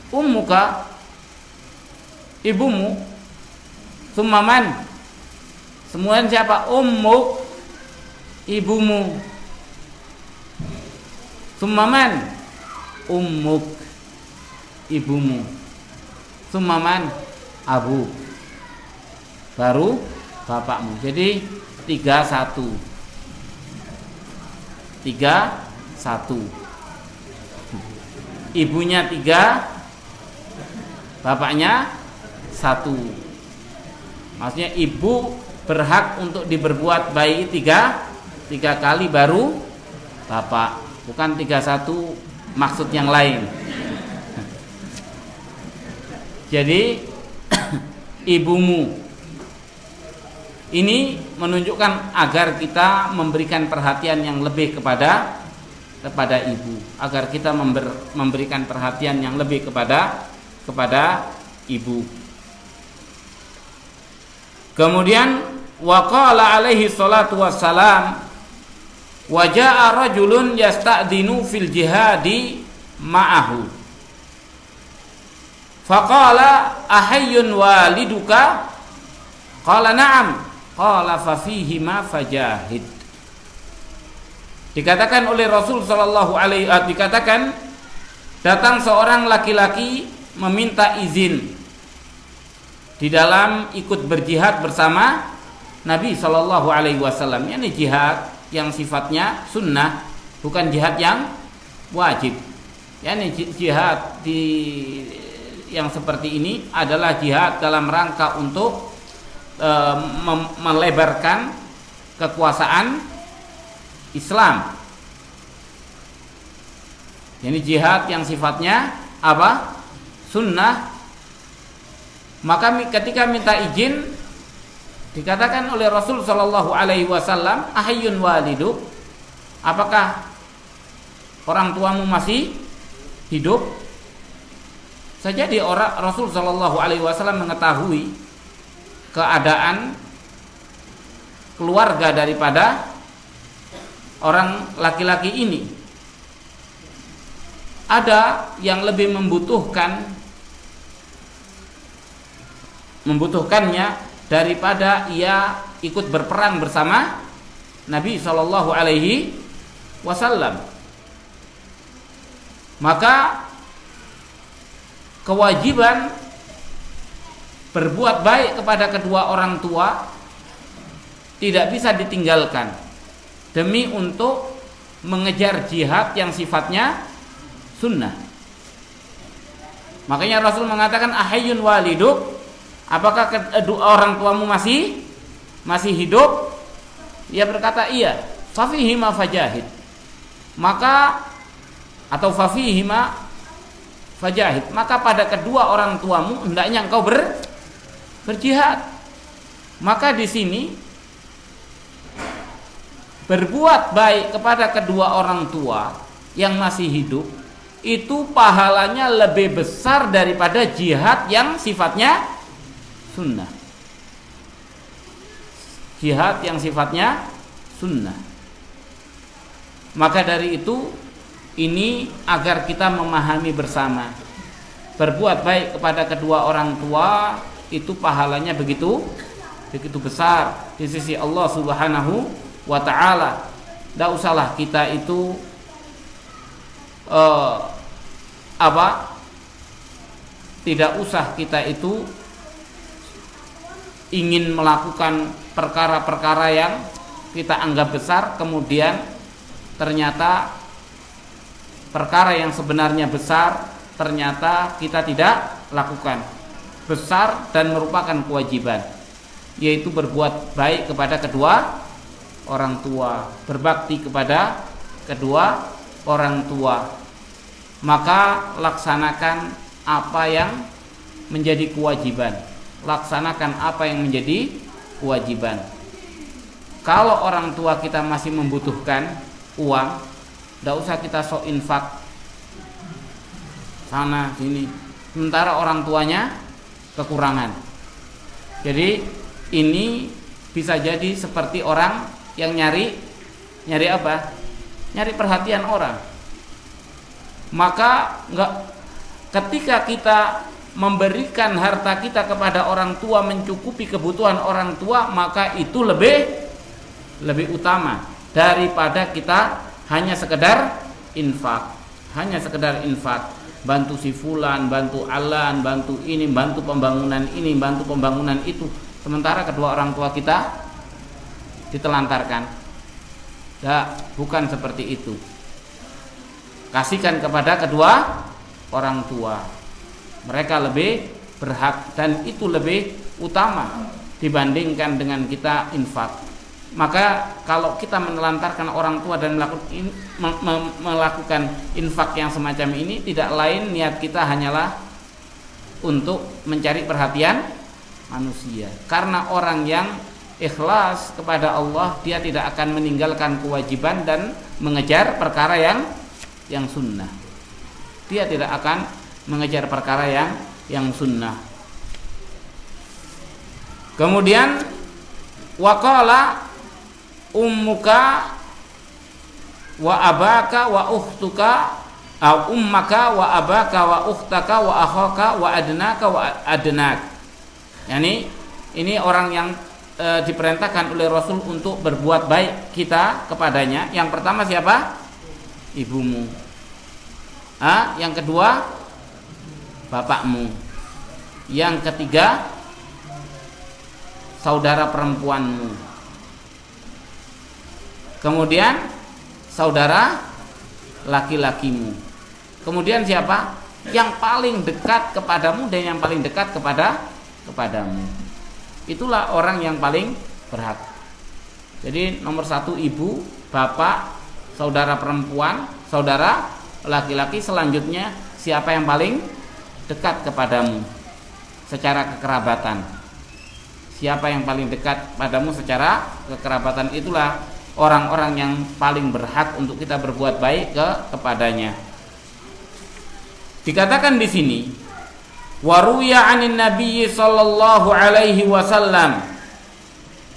Ummuka, ibumu. Summaman, semuanya siapa? Ummuk, ibumu. Summaman, ummuk, ibumu. Summaman, abu, baru bapakmu. Jadi 3-1. 3-1. Ibunya 3, bapaknya 1. Maksudnya ibu berhak untuk diberbuat baik 3 kali baru bapak, bukan 3-1 maksud yang lain. Jadi ibumu. Ini menunjukkan agar kita memberikan perhatian yang lebih kepada ibu, agar kita memberikan perhatian yang lebih kepada ibu. Kemudian waqala alaihi salatu wassalam, wa jaa rajulun yasta'dinu fil jihadi ma'ahu faqala ahayyun waliduka qala na'am qala fa fihi ma fajahid. Dikatakan oleh Rasul sallallahu alaihi wasallam, dikatakan datang seorang laki-laki meminta izin di dalam ikut berjihad bersama Nabi sallallahu alaihi wasallam. Ini jihad yang sifatnya sunnah, bukan jihad yang wajib. Ini jihad yang seperti ini adalah jihad dalam rangka untuk melebarkan kekuasaan Islam. Ini jihad yang sifatnya apa? Sunnah. Maka ketika minta izin, dikatakan oleh Rasul sallallahu alaihi wasallam, ahayyun waliduk, apakah orang tuamu masih hidup? Jadi Rasul sallallahu alaihi wasallam mengetahui keadaan keluarga daripada orang laki-laki ini. Ada yang lebih membutuhkannya daripada ia ikut berperang bersama Nabi sallallahu alaihi wasallam. Maka kewajiban berbuat baik kepada kedua orang tua tidak bisa ditinggalkan demi untuk mengejar jihad yang sifatnya sunnah. Makanya Rasul mengatakan ahayyun waliduk, apakah kedua orang tuamu masih hidup? Ia berkata iya. Fafihi ma fajahid. Maka atau fafihi ma fajahid, maka pada kedua orang tuamu hendaknya engkau berjihad. Maka di sini berbuat baik kepada kedua orang tua yang masih hidup itu pahalanya lebih besar daripada jihad yang sifatnya sunnah. Jihad yang sifatnya sunnah. Maka dari itu, ini agar kita memahami bersama, berbuat baik kepada kedua orang tua itu pahalanya begitu besar di sisi Allah Subhanahu wa ta'ala. Tidak usahlah kita itu tidak usah kita itu ingin melakukan perkara-perkara yang kita anggap besar, kemudian ternyata perkara yang sebenarnya besar ternyata kita tidak lakukan. Besar dan merupakan kewajiban, yaitu berbuat baik kepada kedua orang tua, berbakti kepada kedua orang tua. Maka laksanakan apa yang menjadi kewajiban. Laksanakan apa yang menjadi kewajiban. Kalau orang tua kita masih membutuhkan uang, tidak usah kita sok infak sana sini, sementara orang tuanya kekurangan. Jadi ini bisa jadi seperti orang yang nyari apa? Nyari perhatian orang. Maka ketika kita memberikan harta kita kepada orang tua, mencukupi kebutuhan orang tua, maka itu lebih utama daripada kita hanya sekedar infak. Bantu si fulan, bantu alan, bantu ini, bantu pembangunan ini, bantu pembangunan itu, sementara kedua orang tua kita ditelantarkan. Bukan seperti itu. Kasihkan kepada kedua orang tua. Mereka lebih berhak dan itu lebih utama dibandingkan dengan kita infak. Maka kalau kita menelantarkan orang tua dan melakukan infak yang semacam ini, tidak lain niat kita hanyalah untuk mencari perhatian manusia. Karena orang yang ikhlas kepada Allah, dia tidak akan meninggalkan kewajiban dan mengejar perkara yang sunnah. Dia tidak akan mengejar perkara yang sunnah. Kemudian waqala ummuka wa abaka wa ukhtuka au ummaka wa abaka wa ukhtaka wa akhaka wa adnaka wa adnak. Yani ini orang yang diperintahkan oleh Rasul untuk berbuat baik kita kepadanya. Yang pertama siapa? Ibumu. Yang kedua bapakmu. Yang ketiga saudara perempuanmu. Kemudian saudara laki-lakimu. Kemudian siapa? Yang paling dekat kepadamu dan yang paling dekat kepadamu. Itulah orang yang paling berhak. Jadi nomor 1 ibu, bapak, saudara perempuan, saudara laki-laki. Selanjutnya siapa yang paling dekat kepadamu secara kekerabatan. Siapa yang paling dekat padamu secara kekerabatan, itulah orang-orang yang paling berhak untuk kita berbuat baik kepadanya. Dikatakan di sini, waruya anin Nabi sallallahu alaihi wasallam,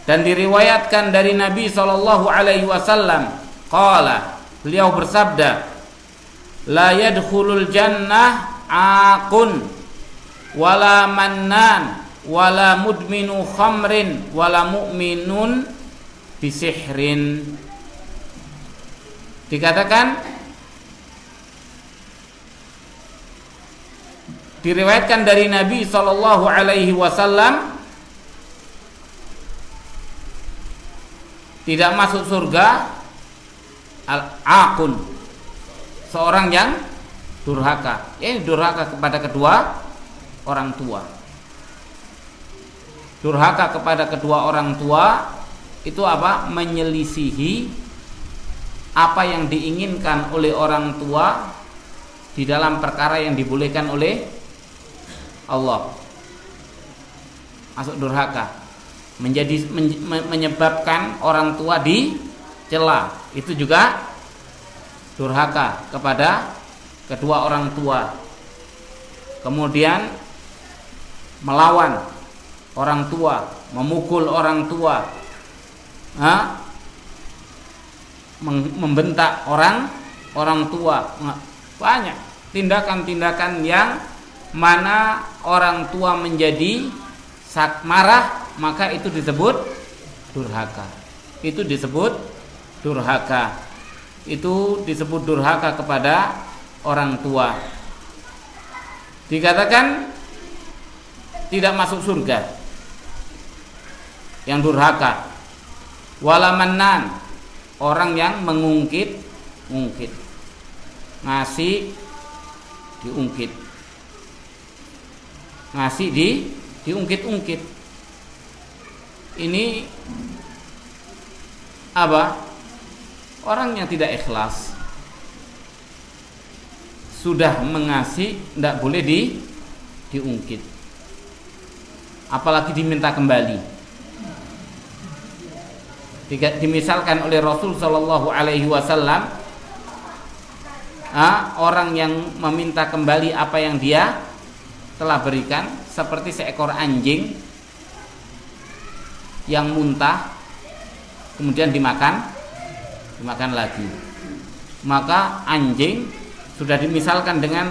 dan diriwayatkan dari Nabi sallallahu alaihi wasallam, qala, beliau bersabda, la yadkhulul jannah aqun wala mannan wala mudminu khamrin wala mu'minun bisihrin. Dikatakan, diriwayatkan dari Nabi sallallahu alaihi wasallam, tidak masuk surga al-aqun, seorang yang durhaka. Ini durhaka kepada kedua orang tua. Durhaka kepada kedua orang tua itu apa? Menyelisihi apa yang diinginkan oleh orang tua di dalam perkara yang dibolehkan oleh Allah. Masuk durhaka, menyebabkan orang tua dicela. Itu juga durhaka kepada kedua orang tua. Kemudian melawan orang tua, memukul orang tua, membentak orang tua. Banyak tindakan-tindakan yang mana orang tua menjadi marah, maka itu disebut durhaka. Itu disebut durhaka. Itu disebut durhaka kepada orang tua. Dikatakan tidak masuk surga yang durhaka. Walamannan, orang yang mengungkit, ngasih diungkit, ngasih diungkit-ungkit. Ini apa? Orang yang tidak ikhlas. Sudah mengasih, tidak boleh diungkit, apalagi diminta kembali. Dimisalkan oleh Rasul Shallallahu Alaihi Wasallam, orang yang meminta kembali apa yang dia telah berikan seperti seekor anjing yang muntah kemudian dimakan lagi. Maka anjing sudah dimisalkan dengan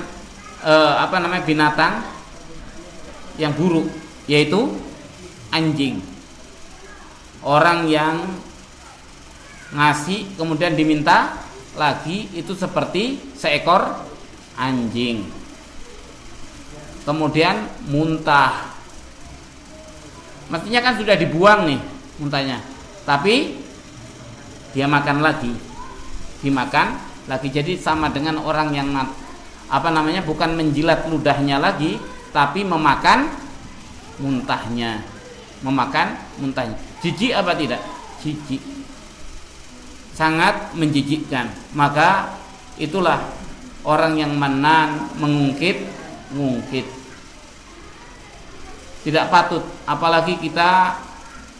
binatang yang buruk, yaitu anjing. Orang yang ngasih kemudian diminta lagi, itu seperti seekor anjing. Kemudian muntah, mestinya kan sudah dibuang nih muntahnya, tapi dia makan lagi, dimakan lagi. Jadi sama dengan orang yang bukan menjilat ludahnya lagi, tapi memakan muntahnya. Jijik apa tidak? Jijik, sangat menjijikkan. Maka itulah orang yang mannan, mengungkit. tidak patut, apalagi kita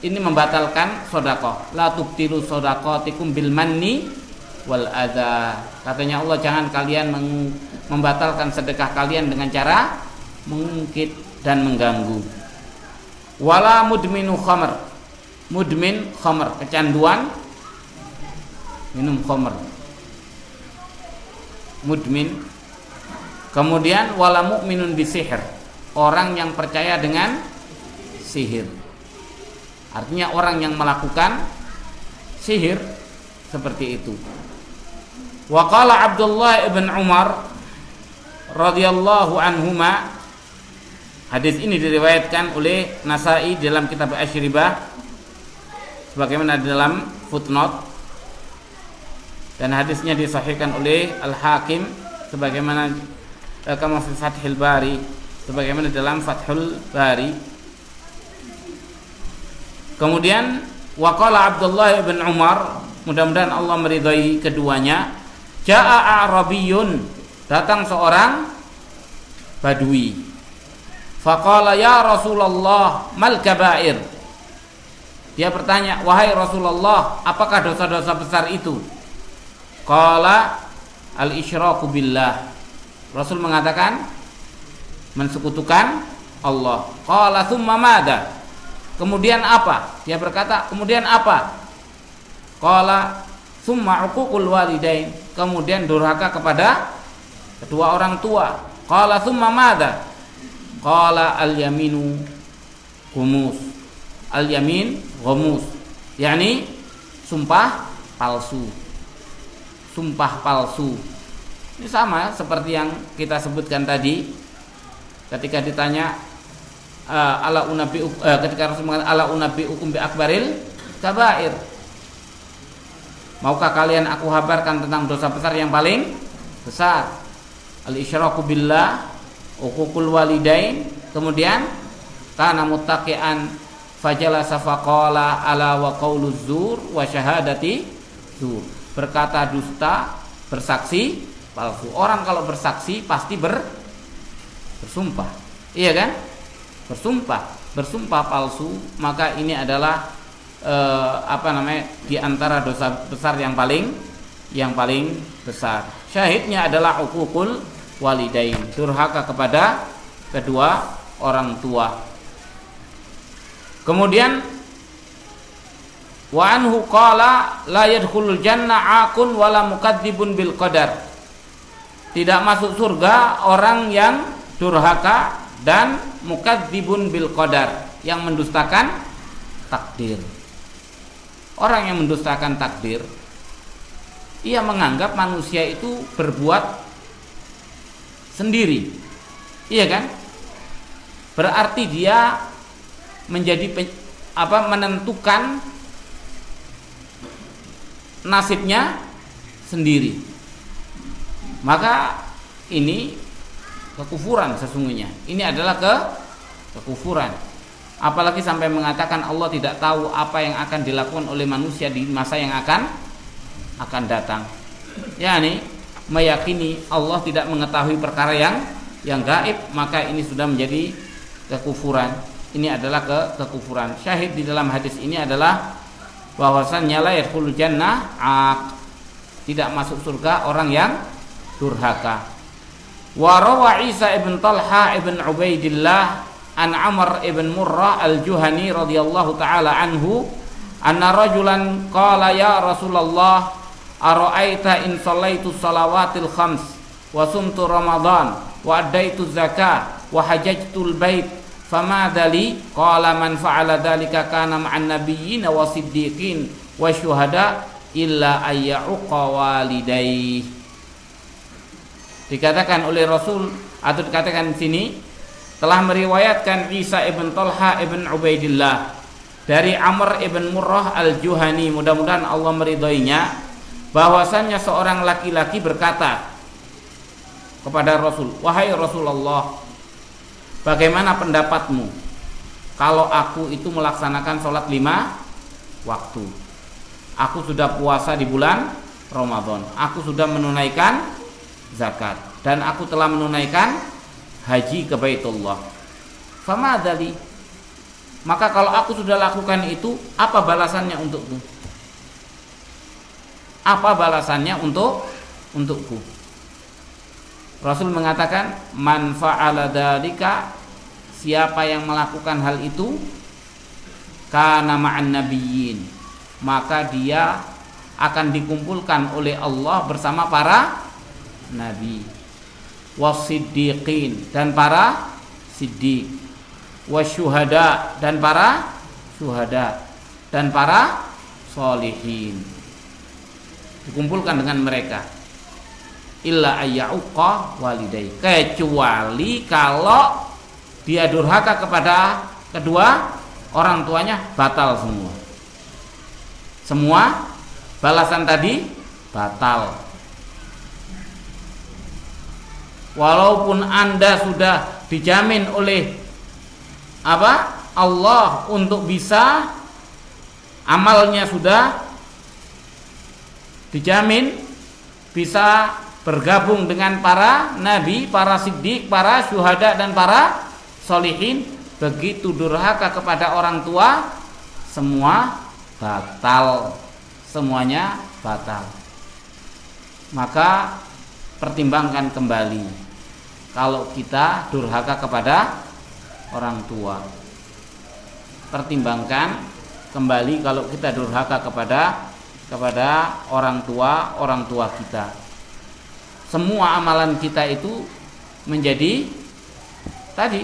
ini membatalkan sedekah. La tubtilu shadaqatikum bil manni wal adza. Katanya Allah, jangan kalian membatalkan sedekah kalian dengan cara mengungkit dan mengganggu. Wala mudminu khamr. Mudmin khamr, kecanduan minum khamr. Mudmin. Kemudian wala mu'minun bisihir, orang yang percaya dengan sihir. Artinya orang yang melakukan sihir seperti itu. Wa qala Abdullah ibn Umar radhiyallahu anhuma, hadis ini diriwayatkan oleh Nasa'i dalam kitab Asy-Syiribah sebagaimana di dalam footnote, dan hadisnya disahihkan oleh Al-Hakim sebagaimana kama fi Fathul Bari, sebagaimana dalam Fathul Bari. Kemudian waqala Abdullah bin Umar, mudah-mudahan Allah meridai keduanya, jaa a'rabiyyun, datang seorang badui. Faqala ya Rasulullah mal kabair. Dia bertanya, wahai Rasulullah, apakah dosa-dosa besar itu? Qala al-isyraku billah. Rasul mengatakan mensekutukan Allah. Qala tsumma madza? Kemudian apa? Dia berkata, kemudian apa? Qala tsumma uququl walidain. Kemudian durhaka kepada kedua orang tua. Qala tsumma madza? Qala al-yaminu ghumus. Al-yamin ghumus, yakni sumpah palsu. Sumpah palsu. Ini sama seperti yang kita sebutkan tadi ketika ditanya ketika Rasul mengatakan ala unabbiukum bi akbaril kabair. Maukah kalian aku habarkan tentang dosa besar yang paling besar? Al-isyraku billah, uququl walidain, kemudian kana muttaqian fajalasa faqala ala wa qauluz zur wa syahadati zur. Berkata dusta, bersaksi palsu. Orang kalau bersaksi pasti bersumpah. Iya kan? Bersumpah palsu, maka ini adalah di antara dosa besar yang paling besar. Syahidnya adalah uququl walidain, durhaka kepada kedua orang tua. Kemudian wa anhu qala la yadkhulul jannah aqun wala mukadzibun bil qadar. Tidak masuk surga orang yang durhaka dan mukadzibun bil qadar, yang mendustakan takdir. Orang yang mendustakan takdir, ia menganggap manusia itu berbuat sendiri. Iya kan? Berarti dia menentukan nasibnya sendiri. Maka ini kekufuran sesungguhnya. Ini adalah kekufuran. Apalagi sampai mengatakan Allah tidak tahu apa yang akan dilakukan oleh manusia di masa yang akan datang. Yani meyakini Allah tidak mengetahui perkara yang gaib, maka ini sudah menjadi kekufuran. Ini adalah kekufuran. Syahid di dalam hadis ini adalah bahwasannya la yadkhulul jannah tidak masuk surga orang yang durhaka. Wa rawa Isa ibn Talha ibn Ubaidillah an Amr ibn Murrah al-Juhani radhiyallahu taala anhu anna rajulan qala ya Rasulullah ara'aita in shallaitu salawatil khams wa sumtu ramadan wa addaitu zakah wa hajjajtul bait famadha li? Qala man fa'ala dzalika kana ma'an nabiyyin wa siddiqin wa syuhada illa ayyuqa walidayhi. Dikatakan oleh Rasul, atau dikatakan di sini telah meriwayatkan Isa ibn Talha ibn Ubaidillah dari Amr ibn Murrah al-Juhani, mudah-mudahan Allah meridhoinya, bahwasannya seorang laki-laki berkata kepada Rasul, wahai Rasulullah, bagaimana pendapatmu kalau aku itu melaksanakan sholat 5 waktu? Aku sudah puasa di bulan Ramadan, aku sudah menunaikan zakat, dan aku telah menunaikan haji ke Baitullah. Famadzali? Maka kalau aku sudah lakukan itu, apa balasannya untukku? Apa balasannya untukku? Rasul mengatakan, man fa'ala dzalika, siapa yang melakukan hal itu, kana ma'an nabiyyin, maka dia akan dikumpulkan oleh Allah bersama para nabi, wasiddiqin, dan para siddiq, wasyuhada, dan para syuhada, dan para sholihin, dikumpulkan dengan mereka. Illa ayyauqa walidai, kecuali kalau dia durhaka kepada kedua orang tuanya, batal semua balasan tadi batal. Walaupun Anda sudah dijamin oleh Allah untuk bisa, amalnya sudah dijamin bisa bergabung dengan para nabi, para siddiq, para syuhada, dan para sholihin, begitu durhaka kepada orang tua, semua batal, semuanya batal. Maka pertimbangkan kembali kalau kita durhaka kepada orang tua. Pertimbangkan kembali kalau kita durhaka kepada orang tua kita. Semua amalan kita itu menjadi tadi,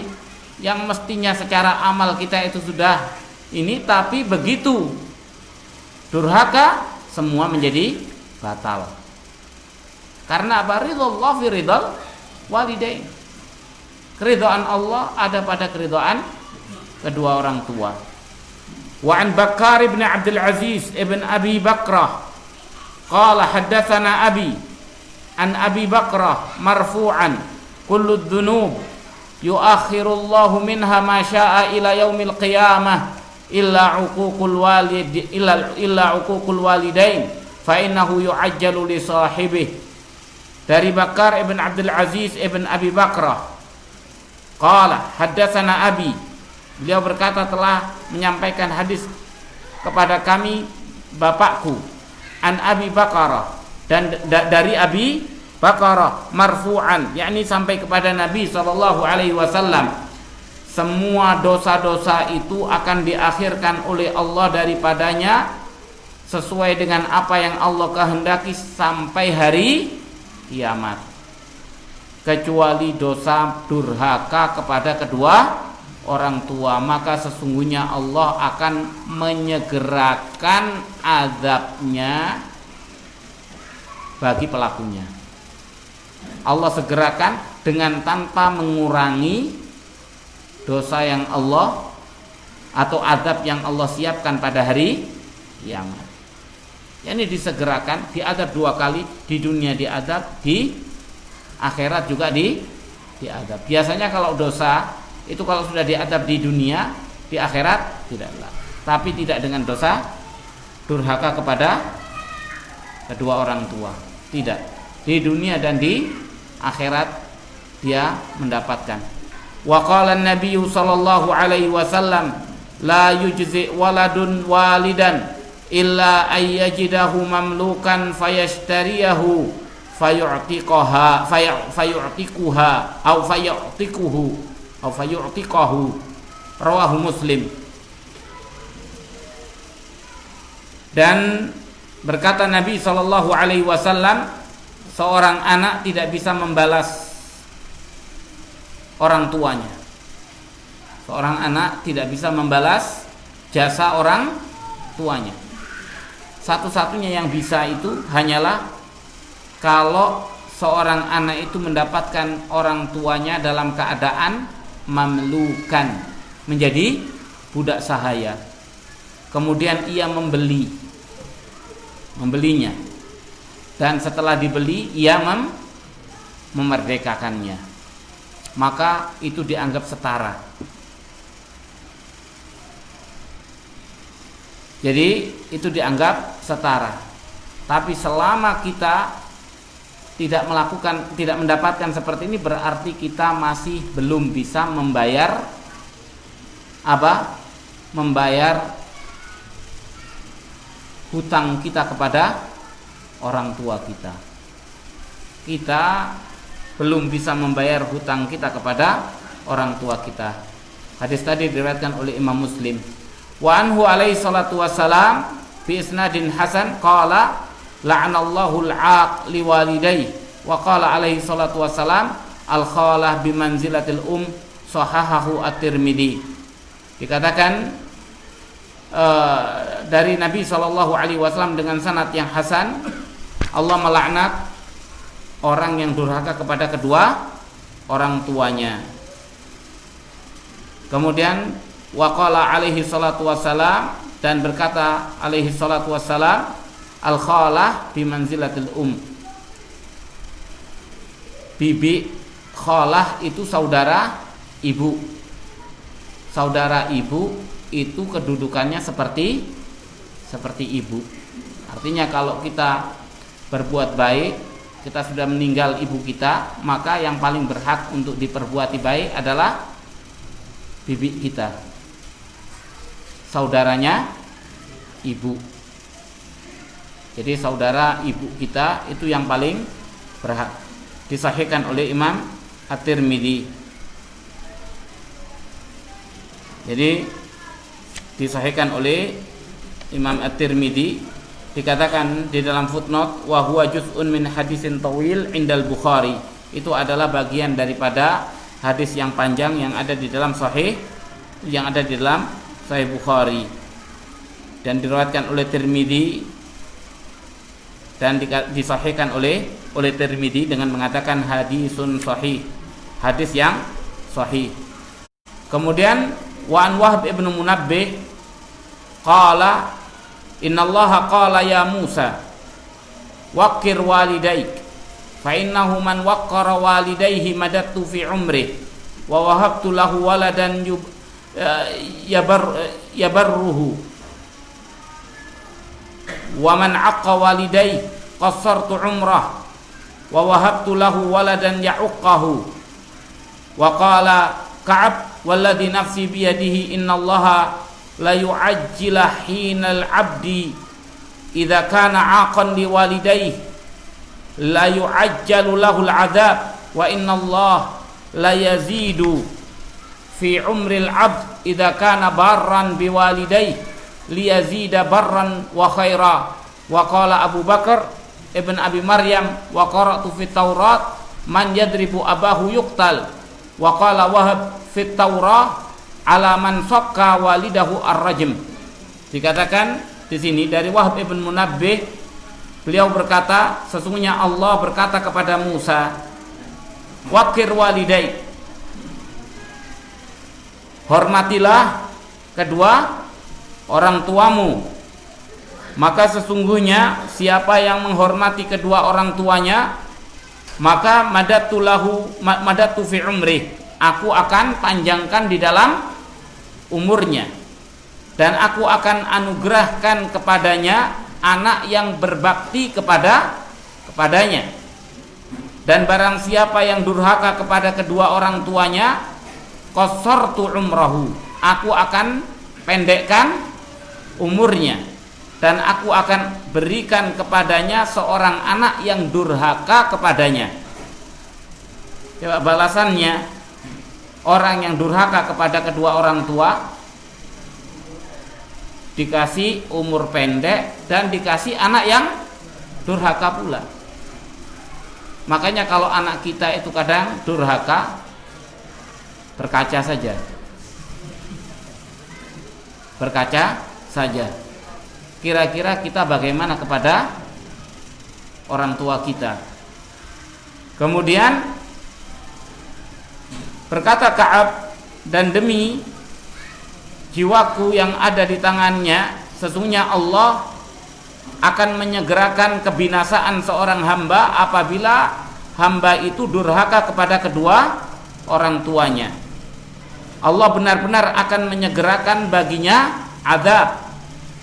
yang mestinya secara amal kita itu sudah ini, tapi begitu durhaka semua menjadi batal. Karena apa? Ridhallah fi ridhal walidain. Keridhaan Allah ada pada keridhaan kedua orang tua. Wa an Bakar ibn Abdul Aziz ibn Abi Bakrah qala haddatsana Abi an Abi Bakrah marfu'an kullu dzunub yuakhirullahu minha ma syaa ila yaumil qiyamah illa uququl walidain fa innahu yu'ajjalu li sahibihi. Dari Bakar ibn Abdul Aziz ibn Abi Bakrah qala haddatsana Abi, beliau berkata telah menyampaikan hadis kepada kami bapakku, an Abi Bakrah, dan dari Abi Bakrah marfu'an, yakni sampai kepada Nabi SAW, semua dosa-dosa itu akan diakhirkan oleh Allah daripadanya sesuai dengan apa yang Allah kehendaki sampai hari kiamat, kecuali dosa durhaka kepada kedua orang tua, maka sesungguhnya Allah akan menyegerakan azabnya bagi pelakunya. Allah segerakan dengan tanpa mengurangi dosa yang Allah atau azab yang Allah siapkan pada hari kiamat. Yani disegerakan, diazab 2 kali, di dunia diazab, di akhirat juga diazab. Biasanya kalau dosa itu kalau sudah diazab di dunia, di akhirat tidaklah. Tapi tidak dengan dosa durhaka kepada kedua orang tua. Tidak. Di dunia dan di akhirat dia mendapatkan. Wa qala an-nabiy sallallahu alaihi wasallam la yujzi waladun walidan illa ayyajidahu mamlukan fayashtariyahu fayu'tiquhu rawahu Muslim. Dan berkata Nabi sallallahu alaihi wasallam, seorang anak tidak bisa membalas orang tuanya. Seorang anak tidak bisa membalas jasa orang tuanya. Satu-satunya yang bisa itu hanyalah kalau seorang anak itu mendapatkan orang tuanya dalam keadaan mamlukan, menjadi budak sahaya. Kemudian ia membelinya, dan setelah dibeli ia memerdekakannya, maka itu dianggap setara. Jadi itu dianggap setara. Tapi selama kita tidak mendapatkan seperti ini, berarti kita masih belum bisa membayar membayar hutang kita kepada orang tua kita. Kita belum bisa membayar hutang kita kepada orang tua kita. Hadis tadi diriwayatkan oleh Imam Muslim. Wa anhu alaihi salatu wassalam bi isnadin hasan qala la'anallahu al-'aq liwalidayhi wa qala alaihi salatu wassalam al-khalah bi manzilatil sahahahu at-Tirmidzi. Dikatakan dari Nabi SAW dengan sanad yang hasan, Allah melaknat orang yang durhaka kepada kedua orang tuanya. Kemudian waqala alaihi salatu wassalam, dan berkata alaihi salatu wassalam, al-khalah bi manzilatil bibi. Khalah itu saudara ibu. Saudara ibu itu kedudukannya seperti ibu. Artinya kalau kita berbuat baik, kita sudah meninggal ibu kita, maka yang paling berhak untuk diperbuati baik adalah bibi kita, saudaranya ibu. Jadi saudara ibu kita itu yang paling berhak. Disahihkan oleh Imam At-Tirmidzi. Jadi disahihkan oleh Imam At-Tirmidzi, dikatakan di dalam footnote wa huwa juz'un min hadisin tawil indal Bukhari. Itu adalah bagian daripada hadis yang panjang yang ada di dalam Sahih Bukhari, dan diriwayatkan oleh Tirmidzi dan disahihkan oleh Tirmidzi dengan mengatakan hadisun sahih, hadis yang sahih. Kemudian wa an Wahb ibn Munabbih qala innallaha qala ya Musa waqqir walidaik fa innahu man waqqara walidayhi madattu fi umri wa wahabtu lahu waladan yabarruhu wa man aqqa walidayhi qassartu umrah wa wahabtu lahu waladan ya'uqqahu. Wa qala Ka'ab walladhi nafsi biyadihi innallaha la yu'ajjila hinal 'abdi idza kana 'aqan liwalidayhi la yu'ajjalu lahul 'adzab wa innallaha la yazidu fi umril 'abd idza kana barran biwalidayhi liyazida barran wa khaira. Wa qala Abu Bakar ibn Abi Maryam wa qara'tu fit Taurat man yadribu abahu yuqtal. Wa qala Wahab fit Taurah ala man sakka walidahu ar-rajm. Dikatakan di sini dari Wahab ibn Munabbih, beliau berkata, sesungguhnya Allah berkata kepada Musa, waqir walidai, hormatilah kedua orang tuamu. Maka sesungguhnya siapa yang menghormati kedua orang tuanya, maka madatu fi umri, aku akan panjangkan di dalam umurnya, dan aku akan anugerahkan kepadanya anak yang berbakti kepadanya. Dan barang siapa yang durhaka kepada kedua orang tuanya, qassartu umrahu, aku akan pendekkan umurnya, dan aku akan berikan kepadanya seorang anak yang durhaka kepadanya. Coba balasannya, orang yang durhaka kepada kedua orang tua dikasih umur pendek dan dikasih anak yang durhaka pula. Makanya kalau anak kita itu kadang durhaka, berkaca saja. Kira-kira kita bagaimana kepada orang tua kita. Kemudian berkata Ka'ab, dan demi jiwaku yang ada di tangannya, sesungguhnya Allah akan menyegerakan kebinasaan seorang hamba apabila hamba itu durhaka kepada kedua orang tuanya. Allah benar-benar akan menyegerakan baginya azab,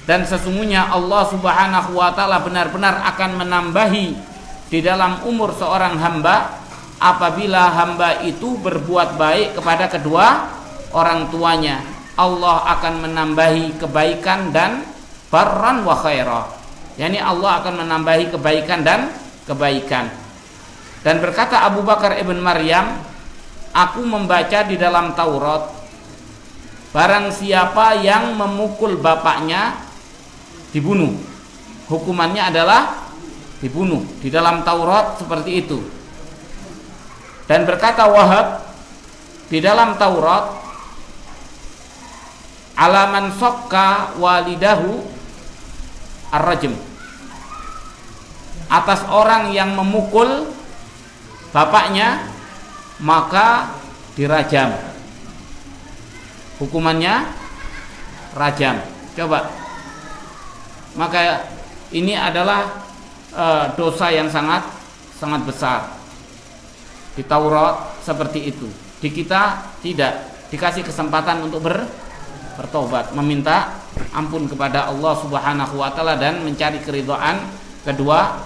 dan sesungguhnya Allah Subhanahu wa taala benar-benar akan menambahi di dalam umur seorang hamba apabila hamba itu berbuat baik kepada kedua orang tuanya. Allah akan menambahi kebaikan dan barran wa khaira. Yani Allah akan menambahi kebaikan dan kebaikan. Dan berkata Abu Bakar ibn Maryam, aku membaca di dalam Taurat, barang siapa yang memukul bapaknya dibunuh, hukumannya adalah dibunuh. Di dalam Taurat seperti itu. Dan berkata Wahab, di dalam Taurat, alaman sokka walidahu ar-rajm, atas orang yang memukul bapaknya maka dirajam, hukumannya rajam. Coba, maka ini adalah dosa yang sangat besar. Di Taurat seperti itu, di kita tidak dikasih kesempatan untuk bertobat, meminta ampun kepada Allah Subhanahu wa taala dan mencari keridhaan kedua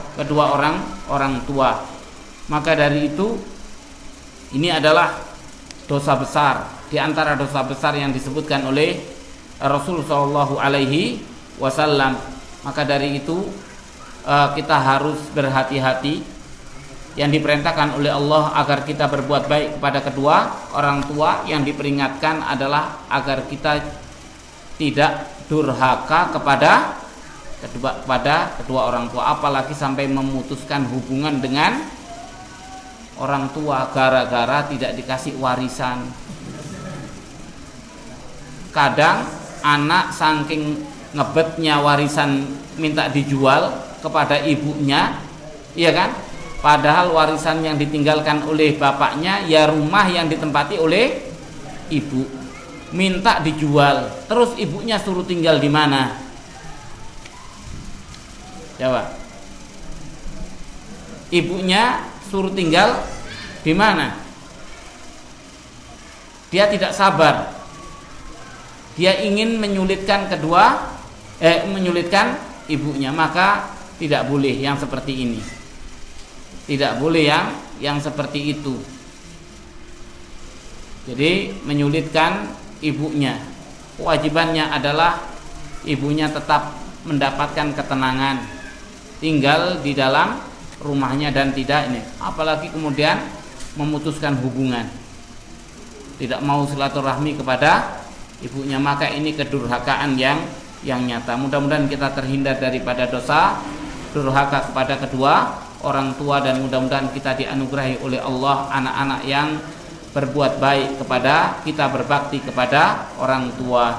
orang tua. Maka dari itu ini adalah dosa besar di antara dosa besar yang disebutkan oleh Rasul sallallahu alaihi wasallam. Maka dari itu kita harus berhati-hati. Yang diperintahkan oleh Allah agar kita berbuat baik kepada kedua orang tua, yang diperingatkan adalah agar kita tidak durhaka kepada kedua orang tua, apalagi sampai memutuskan hubungan dengan orang tua gara-gara tidak dikasih warisan. Kadang anak saking ngebetnya warisan minta dijual kepada ibunya, iya kan? Padahal warisan yang ditinggalkan oleh bapaknya ya rumah yang ditempati oleh ibu, minta dijual, terus ibunya suruh tinggal di mana? Jawab. Ibunya suruh tinggal di mana? Dia tidak sabar. Dia ingin menyulitkan menyulitkan ibunya, maka tidak boleh yang seperti ini. Tidak boleh yang seperti itu. Jadi menyulitkan ibunya. Kewajibannya adalah ibunya tetap mendapatkan ketenangan, tinggal di dalam rumahnya dan tidak ini. Apalagi kemudian memutuskan hubungan, tidak mau silaturahmi kepada ibunya, maka ini kedurhakaan yang nyata. Mudah-mudahan kita terhindar daripada dosa durhaka kepada kedua orang tua, dan mudah-mudahan kita dianugerahi oleh Allah anak-anak yang berbuat baik kepada kita, berbakti kepada orang tua.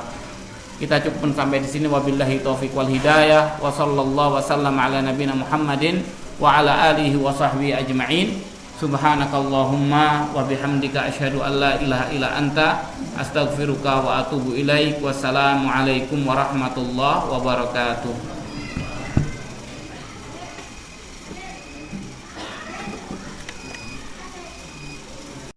Kita cukupkan sampai di sini. Wabillahi taufiq wal hidayah. Wa sallallahu wasallam ala nabiyina Muhammadin wa ala alihi wa sahbihi ajma'in. Subhanakallahumma wa bihamdika asyhadu an la ilaha illa anta astaghfiruka wa atubu ilaik. Wassalamu alaikum warahmatullahi wabarakatuh.